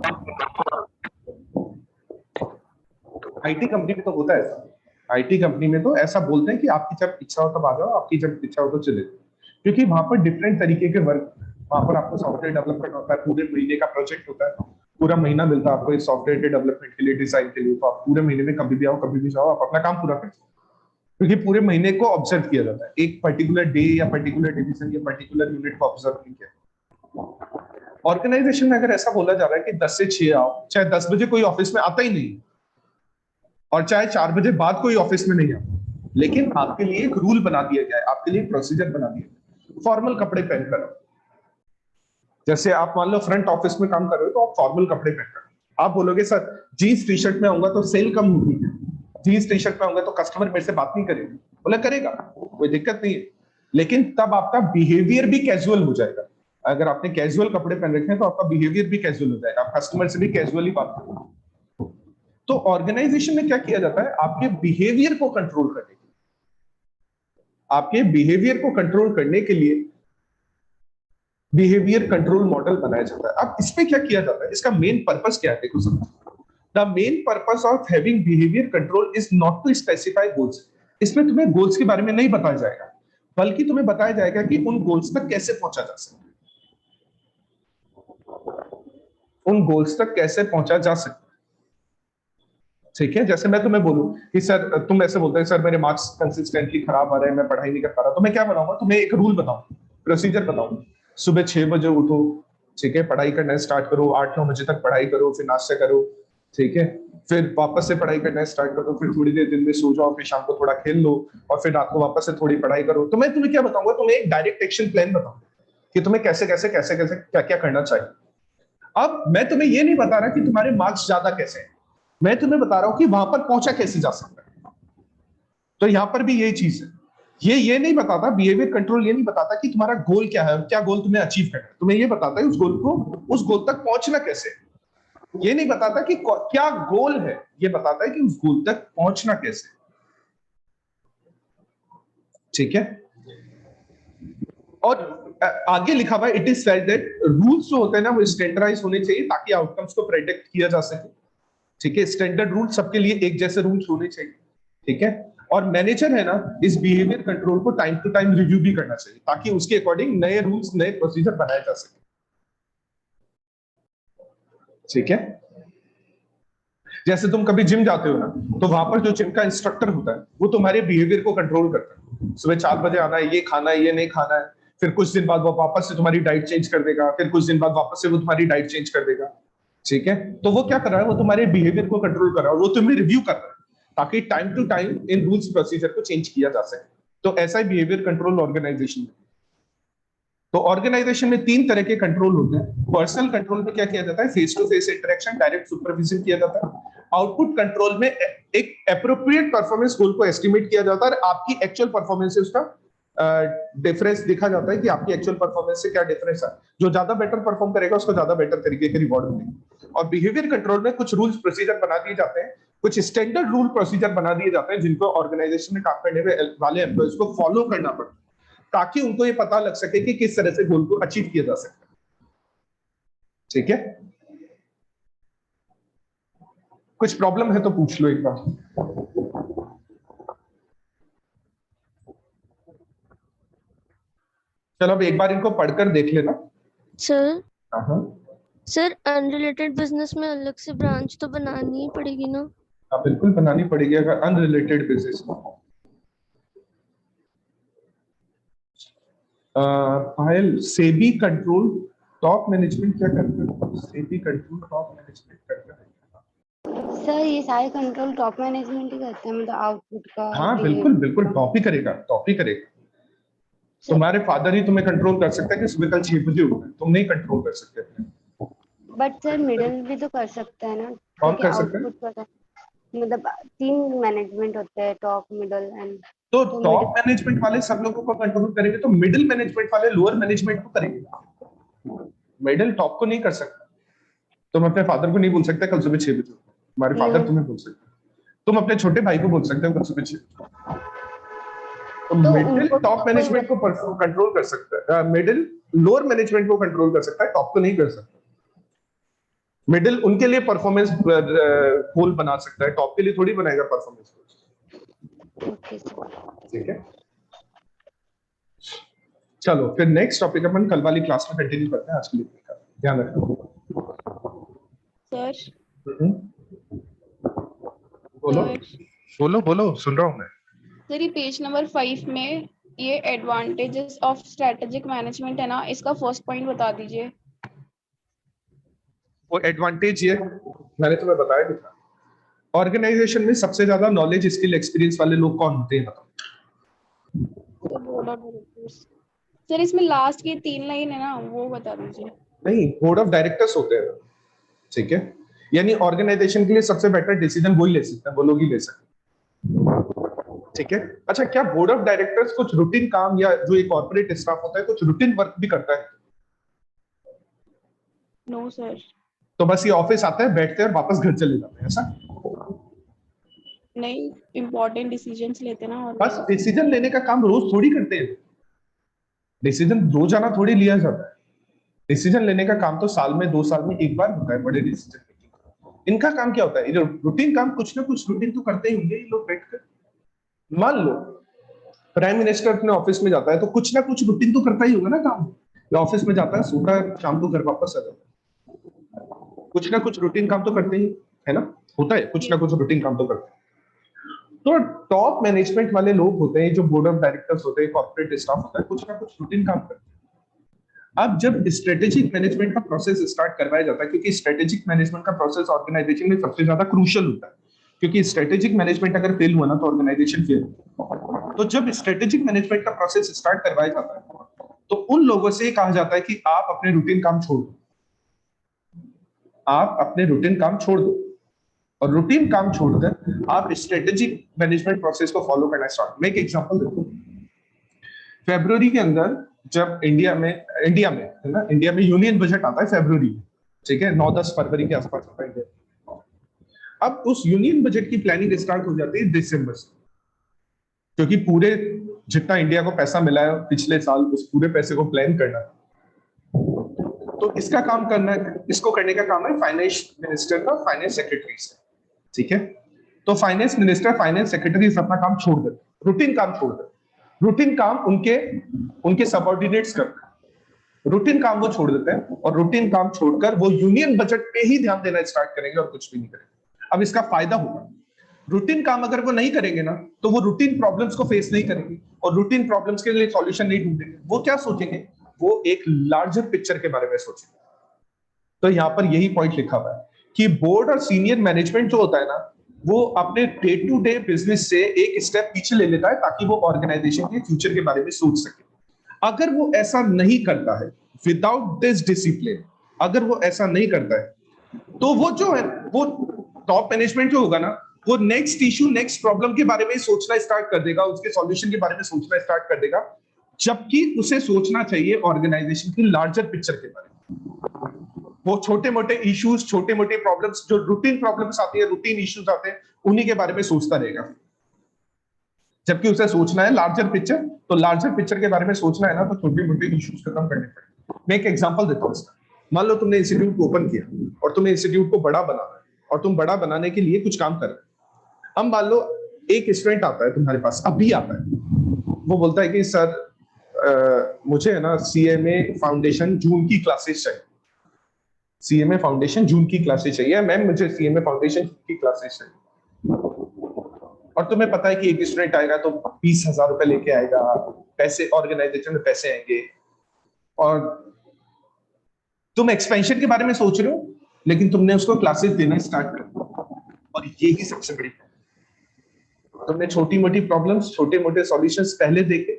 आईटी कंपनी में तो होता है ऐसा। आईटी कंपनी में तो ऐसा बोलते हैं कि आपकी जब इच्छा हो तब आ जाओ, आपकी जब इच्छा हो तो चले जाओ, क्योंकि वहां पर डिफरेंट तरीके के वर्क, वहां पर आपको सॉफ्टवेयर डेवलपमेंट होता है, पूरे महीने का प्रोजेक्ट होता है, पूरा महीना मिलता है आपको इस सॉफ्टवेयर के डेवलपमेंट के लिए, डिजाइन के लिए, तो आप पूरे महीने में कभी भी आओ, कभी भी जाओ, आप अपना काम पूरा करो, क्योंकि पूरे महीने को ऑब्जर्व किया जाता है, एक पर्टिकुलर डे या पर्टिकुलर डिवीजन या पर्टिकुलर यूनिट को ऑब्जर्व नहीं किया। ऑर्गेनाइजेशन में अगर ऐसा बोला जा रहा है कि 10 से 6 आओ, चाहे 10 बजे कोई ऑफिस में आता ही नहीं और चाहे 4 बजे बाद कोई ऑफिस में नहीं आता, लेकिन आपके लिए एक रूल बना दिया गया है, आपके लिए प्रोसीजर बना दिया गया, फॉर्मल कपड़े पहनकर आओ। जैसे आप मान लो फ्रंट ऑफिस में काम कर रहे हो तो आप फॉर्मल कपड़े पहनकर, आप बोलोगे सर जीन्स टी शर्ट में आऊंगा तो सेल कम होगी, जीन्स टी शर्ट में आऊंगा तो कस्टमर मेरे से बात नहीं करेगा, बोला करेगा, कोई दिक्कत नहीं है, लेकिन तब आपका बिहेवियर भी कैजुअल हो जाएगा। अगर आपने कैजुअल कपड़े पहन रखे हैं तो आपका बिहेवियर भी कैजुअल हो जाएगा, आप कस्टमर से भी कैजुअली बात करोगे। तो ऑर्गेनाइजेशन में क्या किया जाता है, आपके बिहेवियर को कंट्रोल करने के लिए, आपके बिहेवियर को कंट्रोल करने के लिए बिहेवियर कंट्रोल मॉडल बनाया जाता है। अब इसमें क्या किया जाता है, इसका मेन पर्पस क्या है, देखो समझो। The main purpose of having behaviour control is not to specify goals. इसमें तुम्हें गोल्स के बारे में नहीं बताया जाएगा, बल्कि तुम्हें बताया जाएगा कि उन गोल्स तक कैसे पहुंचा जा सकता है, उन गोल्स तक कैसे पहुंचा जा सकता है। ठीक है, जैसे मैं तुम्हें बोलूं कि सर, तुम ऐसे बोलते हैं सर मेरे मार्क्स कंसिस्टेंटली खराब आ रहे हैं, मैं पढ़ाई नहीं कर पा रहा, तो मैं क्या बनाऊंगा, तुम्हें एक रूल बताऊं, प्रोसीजर बताऊं। सुबह 6 बजे उठो, ठीक है, पढ़ाई करना स्टार्ट करो, 8-9 बजे तक पढ़ाई करो, फिर नाश्ता करो, ठीक है, फिर वापस से पढ़ाई करना स्टार्ट करो, फिर थोड़ी देर दिन में सो जाओ, फिर शाम को थोड़ा खेल लो, और फिर रात को वापस से थोड़ी पढ़ाई करो। तो मैं तुम्हें क्या बताऊंगा, तुम्हें एक डायरेक्ट एक्शन प्लान बताऊंगा कि तुम्हें कैसे कैसे कैसे कैसे क्या क्या करना चाहिए। अब मैं तुम्हें ये नहीं बता रहा कि तुम्हारे मार्क्स ज्यादा कैसे हैं, मैं तुम्हें बता रहा हूं कि वहां पर पहुंचा कैसे जा सकता है। तो यहां पर भी यही चीज है, ये नहीं बताता, बिहेवियर कंट्रोल ये नहीं बताता कि तुम्हारा गोल क्या है, क्या गोल तुम्हें अचीव करना है, तुम्हें ये बताता है उस गोल तक पहुंचना कैसे। ये नहीं बताता कि क्या गोल है, ये बताता है कि उस गोल तक पहुंचना कैसे। ठीक है, और आगे लिखा हुआ है, it is said that rules जो होते हैं ना वो स्टैंडर्डाइज होने चाहिए ताकि आउटकम्स को प्रेडिक्ट किया जा सके। ठीक है, स्टैंडर्ड रूल सबके लिए एक जैसे रूल्स होने चाहिए। ठीक है, और मैनेजर है ना, इस बिहेवियर कंट्रोल को टाइम टू टाइम रिव्यू भी करना चाहिए ताकि उसके अकॉर्डिंग नए रूल्स, नए प्रोसीजर बनाए जा सके। ठीक है, जैसे तुम कभी जिम जाते हो ना, तो वहां पर जो जिम का इंस्ट्रक्टर होता है वो तुम्हारे बिहेवियर को कंट्रोल करता है। सुबह 4 बजे आना है, ये खाना है, ये नहीं खाना है, फिर कुछ दिन बाद वो वापस से तुम्हारी डाइट चेंज कर देगा, फिर कुछ दिन बाद वापस से वो तुम्हारी डाइट चेंज कर देगा। ठीक है, तो वो क्या कर रहा है, वो तुम्हारे बिहेवियर को कंट्रोल कर रहा है, और वो तुम्हें रिव्यू कर रहा है ताकि टाइम टू टाइम इन रूल्स प्रोसीजर को चेंज किया जा सके। तो ऐसा ही बिहेवियर कंट्रोल ऑर्गेनाइजेशन में। तो ऑर्गेनाइजेशन में 3 तरह के कंट्रोल होते हैं। पर्सनल कंट्रोल में क्या किया जाता है, face to face interaction, direct supervision किया जाता है। आउटपुट कंट्रोल में एक एप्रोप्रिएट परफॉर्मेंस गोल को एस्टिमेट किया जाता है और आपकी एक्चुअल परफॉर्मेंस से उसका डिफरेंस देखा जाता है कि आपकी एक्चुअल परफॉर्मेंस से क्या डिफरेंस है। जो ज्यादा बेटर परफॉर्म करेगा उसको ज्यादा बेटर तरीके के रिवॉर्ड मिलेंगे। और बिहेवियर कंट्रोल में कुछ रूल्स प्रोसीजर बना दिए जाते हैं, कुछ स्टैंडर्ड रूल प्रोसीजर बना दिए जाते हैं जिनको ऑर्गेनाइजेशन में काम करने वाले एम्प्लॉइज को फॉलो करना पड़ता है ताकि उनको ये पता लग सके कि किस तरह से गोल को अचीव किया जा सकता है। ठीक है, कुछ प्रॉब्लम है तो पूछ लो एक बार। चलो अब एक बार इनको पढ़कर देख लेना। सर हाँ सर अनरिलेटेड बिजनेस में अलग से ब्रांच तो बनानी ही पड़ेगी ना? हाँ, बिल्कुल बनानी पड़ेगी अगर अनरिलेटेड बिजनेस। पायल, सेबी कंट्रोल टॉप मैनेजमेंट क्या करता है? सेबी कंट्रोल टॉप मैनेजमेंट करता है। सर ये सारे कंट्रोल टॉप मैनेजमेंट ही करते हैं, मतलब आउटपुट का। हाँ बिल्कुल बिल्कुल, टॉप ही करेगा, टॉप ही करेगा। तुम्हारे फादर ही तुम्हें कंट्रोल कर सकता है कि सुबह कल 6 बजे उठना है, तुम नहीं कंट्रोल कर सकते। बट सर मिडिल भी तो कर सकता है ना, कौन क्योंकि कर सकता है? आउटपुट पता है, मतलब 3 मैनेजमेंट होते हैं, टॉप मिडिल एंड। तो तो टॉप मैनेजमेंट वाले सब लोगों को कंट्रोल करेंगे, तो मिडिल मैनेजमेंट वाले लोअर मैनेजमेंट को करेंगे, मिडिल टॉप को नहीं कर सकता। तुम अपने फादर को नहीं बोल सकते कल सुबह 6 बजे, तुम्हारे फादर तुम्हें बोल सकते, तुम अपने छोटे भाई को बोल सकते हो कल सुबह 6 बजे। तो तो मिडिल उनको टॉप कोई मैनेजमेंट को कंट्रोल कर सकता है, मिडिल लोअर मैनेजमेंट को कंट्रोल कर सकता है, टॉप को नहीं कर सकता। मिडिल उनके लिए परफॉर्मेंस गोल बना सकता है, टॉप के लिए थोड़ी बनाएगा परफॉर्मेंस गोल। Okay sir. ठीक है, चलो फिर नेक्स्ट टॉपिक अपन कल वाली क्लास में कंटिन्यू करते हैं, आज के लिए ध्यान रखो। सर बोलो बोलो बोलो, सुन रहा हूं मैं। सर ये पेज नंबर 5 में ये एडवांटेजेस ऑफ स्ट्रेटेजिक मैनेजमेंट है ना, इसका फर्स्ट पॉइंट बता दीजिए। वो एडवांटेज ये मैंने तुम्हें बताया भी था, ऑर्गेनाइजेशन में सबसे ज्यादा नॉलेज स्किल एक्सपीरियंस वाले लोग कौन होते हैं बताओ? Board of directors. सर इसमें लास्ट की 3 लाइन है ना, वो बता दीजिए। नहीं, बोर्ड ऑफ डायरेक्टर्स होते हैं, ठीक है, यानी ऑर्गेनाइजेशन के लिए सबसे बेटर डिसीजन वही ले सकते हैं, वो लोग ही ले सकते हैं, ठीक है। अच्छा, क्या बोर्ड ऑफ डायरेक्टर्स कुछ रूटीन काम या जो एक कॉर्पोरेट स्टाफ होता है कुछ रूटीन वर्क भी करता है? No sir. तो बस ये ऑफिस आते हैं, बैठते हैं और वापस घर चले जाते हैं, ऐसा? नहीं, इम्पोर्टेंट डिसीजंस लेते ना। और बस डिसीजन लेने का काम रोज थोड़ी करते हैं, डिसीजन रोजाना थोड़ी लिया जाता है, डिसीजन लेने का काम तो साल में 2 साल में एक बार होता है, बड़े डिसीजन मेकिंग। इनका काम क्या होता है? ये रूटीन काम, कुछ ना कुछ रूटीन तो करते ही होंगे ये लोग बैठकर। मान लो प्राइम मिनिस्टर अपने ऑफिस में जाता है तो कुछ ना कुछ रूटीन तो करता ही होगा ना काम, ऑफिस में जाता है, सोता है, शाम को घर वापस आ जाता है, कुछ ना कुछ रूटीन काम तो करते ही है ना, होता है, कुछ ना कुछ रूटीन काम तो करते हैं। तो टॉप मैनेजमेंट वाले लोग होते हैं, जो बोर्ड ऑफ डायरेक्टर्स होते हैं, कॉर्पोरेट स्टाफ होता है, कुछ ना कुछ रूटीन काम करते हैं। अब जब स्ट्रेटेजिक मैनेजमेंट का प्रोसेस स्टार्ट करवाया जाता है, क्योंकि स्ट्रेटेजिक मैनेजमेंट का प्रोसेस ऑर्गेनाइजेशन में सबसे ज्यादा क्रूशियल होता है, क्योंकि स्ट्रेटेजिक मैनेजमेंट अगर फेल हुआ ना तो ऑर्गेनाइजेशन फेल। तो जब स्ट्रेटेजिक मैनेजमेंट का प्रोसेस स्टार्ट करवाया जाता है तो उन लोगों से कहा जाता है कि आप अपने रूटीन काम छोड़ दो, आप अपने रूटीन काम छोड़ दो, और रूटीन काम छोड़कर आप स्ट्रेटेजिक मैनेजमेंट प्रोसेस को फॉलो करना स्टार्ट। मैं एक एग्जांपल देता हूं। फरवरी के अंदर जब इंडिया में है ना, इंडिया में यूनियन बजट आता है फरवरी में, ठीक है, 9-10 फरवरी के आसपास आता है। अब उस यूनियन बजट की प्लानिंग स्टार्ट हो जाती है दिसंबर से, क्योंकि पूरे जितना इंडिया को पैसा मिला है पिछले साल उस पूरे पैसे को प्लान करना, तो इसका काम करना है, इसको करने का काम है फाइनेंस मिनिस्टर का, फाइनेंस सेक्रेटरी से, ठीक है। तो फाइनेंस मिनिस्टर, फाइनेंस सेक्रेटरी अपना काम छोड़ देते, रूटीन काम छोड़ देते, रूटीन काम उनके सबऑर्डिनेट्स करते हैं, रूटीन काम वो छोड़ देते हैं, और रूटीन काम छोड़कर वो यूनियन बजट पे ही ध्यान देना स्टार्ट करेंगे और कुछ भी नहीं करेंगे। अब इसका फायदा होगा, रूटीन काम अगर वो नहीं करेंगे ना तो वो रूटीन प्रॉब्लम्स को फेस नहीं करेंगे, और रूटीन प्रॉब्लम्स के लिए सॉल्यूशन नहीं ढूंढेंगे। वो क्या सोचेंगे? वो एक लार्जर पिक्चर के बारे में सोचेंगे। तो यहाँ पर यही पॉइंट लिखा हुआ है कि बोर्ड और सीनियर मैनेजमेंट जो होता है ना, वो अपने डे टू डे बिजनेस से एक स्टेप पीछे ले लेता है ताकि वो ऑर्गेनाइजेशन के फ्यूचर के बारे में सोच सके। अगर वो ऐसा नहीं करता है, विदाउट दिस डिसिप्लिन, अगर वो ऐसा नहीं करता है तो वो जो है, वो टॉप मैनेजमेंट जो होगा ना, वो नेक्स्ट इशू, नेक्स्ट प्रॉब्लम के बारे में सोचना स्टार्ट कर देगा, उसके सॉल्यूशन के बारे में सोचना स्टार्ट कर देगा, जबकि उसे सोचना चाहिए ऑर्गेनाइजेशन की लार्जर पिक्चर के बारे में। वो छोटे मोटे इश्यूज, छोटे मोटे प्रॉब्लम्स, जो रूटीन प्रॉब्लम्स आती है, रूटीन इश्यूज आते हैं, उन्हीं के बारे में सोचता रहेगा, जबकि उसे सोचना है लार्जर पिक्चर। तो लार्जर पिक्चर के बारे में सोचना है ना, तो छोटे मोटे इश्यूज खत्म करने पड़ेंगे। मैं एक एग्जांपल देता हूं इसका। मान लो तुमने इंस्टीट्यूट को ओपन किया और तुम्हें इंस्टीट्यूट को बड़ा बनाना है, और तुम बड़ा बनाने के लिए कुछ काम कर रहे हो। अब मान लो एक स्टूडेंट आता है तुम्हारे पास, अभी आता है, वो बोलता है कि सर मुझे है ना सीएमए फाउंडेशन जून की क्लासेस चाहिए, सीएमए फाउंडेशन जून की क्लासेस चाहिए, मैम मुझे सीएमए फाउंडेशन की क्लासेस चाहिए। और तुम्हें पता है कि एक स्टूडेंट आएगा तो 20,000 रुपए लेके आएगा, पैसे ऑर्गेनाइजेशन में पैसे आएंगे, और तुम एक्सपेंशन के बारे में सोच रहे हो, लेकिन तुमने उसको क्लासेस देना स्टार्ट कर दिया, और यही सबसे बड़ी problem। तुमने छोटी मोटी प्रॉब्लम्स, छोटे मोटे सॉल्यूशंस पहले देखे,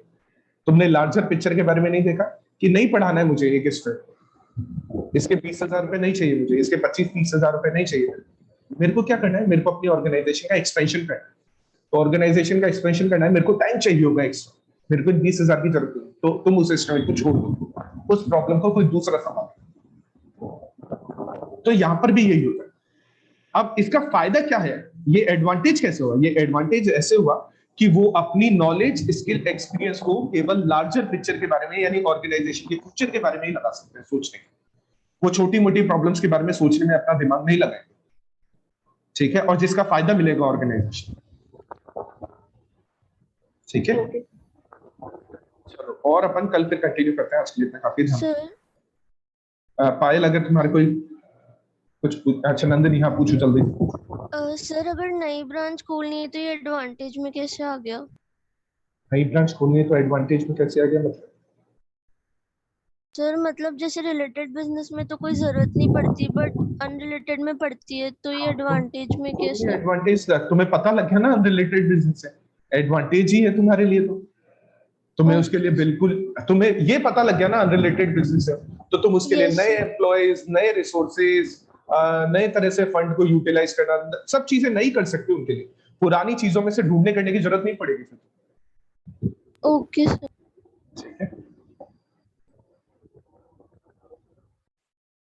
तुमने लार्जर पिक्चर के बारे में नहीं देखा कि नहीं पढ़ाना है मुझे एक स्टूडेंट, इसके 20,000 रुपए नहीं चाहिए मुझे, इसके 25-30,000 रुपए नहीं चाहिए, मेरे को क्या करना है, मेरे को अपनी ऑर्गेनाइजेशन का एक्सपेंशन करना है। तो ऑर्गेनाइजेशन का एक्सपेंशन करना है, मेरे को टाइम चाहिए होगा एक्स्ट्रा, मेरे को 20,000 की जरूरत है, तो तुम उस एस्टिमेट को छोड़ दो, उस प्रॉब्लम को कोई दूसरा संभाल। तो यहां पर भी यही होता है। अब इसका फायदा क्या है, ये एडवांटेज कैसे हुआ? ये एडवांटेज ऐसे हुआ कि वो अपनी नॉलेज, स्किल, एक्सपीरियंस को केवल लार्जर पिक्चर के बारे में, यानी ऑर्गेनाइजेशन के फ्यूचर के बारे में ही लगा सकते हैं सोचने के। वो छोटी मोटी प्रॉब्लम्स के बारे में सोचने में अपना दिमाग नहीं लगाएंगे, ठीक है, और जिसका फायदा मिलेगा ऑर्गेनाइजेशन। ठीक है, चलो और अपन कल फिर कंटिन्यू करते हैं, आज के लिए इतना काफी। सर पायल, अगर तुम्हारे कोई कुछ अच्छा, नंदनी, हाँ पूछो जल्दी। सर अगर नई ब्रांच खोलनी है तो ये एडवांटेज में कैसे आ गया? नई ब्रांच खोलनी है तो एडवांटेज में कैसे आ गया मतलब? सर मतलब जैसे रिलेटेड बिजनेस में तो कोई जरूरत नहीं पड़ती, बट अनरिलेटेड में पड़ती है, तो ये एडवांटेज में कैसे? एडवांटेज तुम्हें पता लग गया ना, अनरिलेटेड बिजनेस है, एडवांटेज ही है तुम्हारे लिए। तो तुम्हें उसके लिए बिल्कुल, तुम्हें ये पता लग गया ना अनरिलेटेड बिजनेस है, तो तुम उसके लिए नए एम्प्लॉयज, नए रिसोर्सेज, नए तरह से फंड को यूटिलाइज करना, सब चीजें नई कर सकते हो उनके लिए। पुरानी चीजों में से ढूंढने करने की जरूरत नहीं पड़ेगी। Okay sir. ठीक है।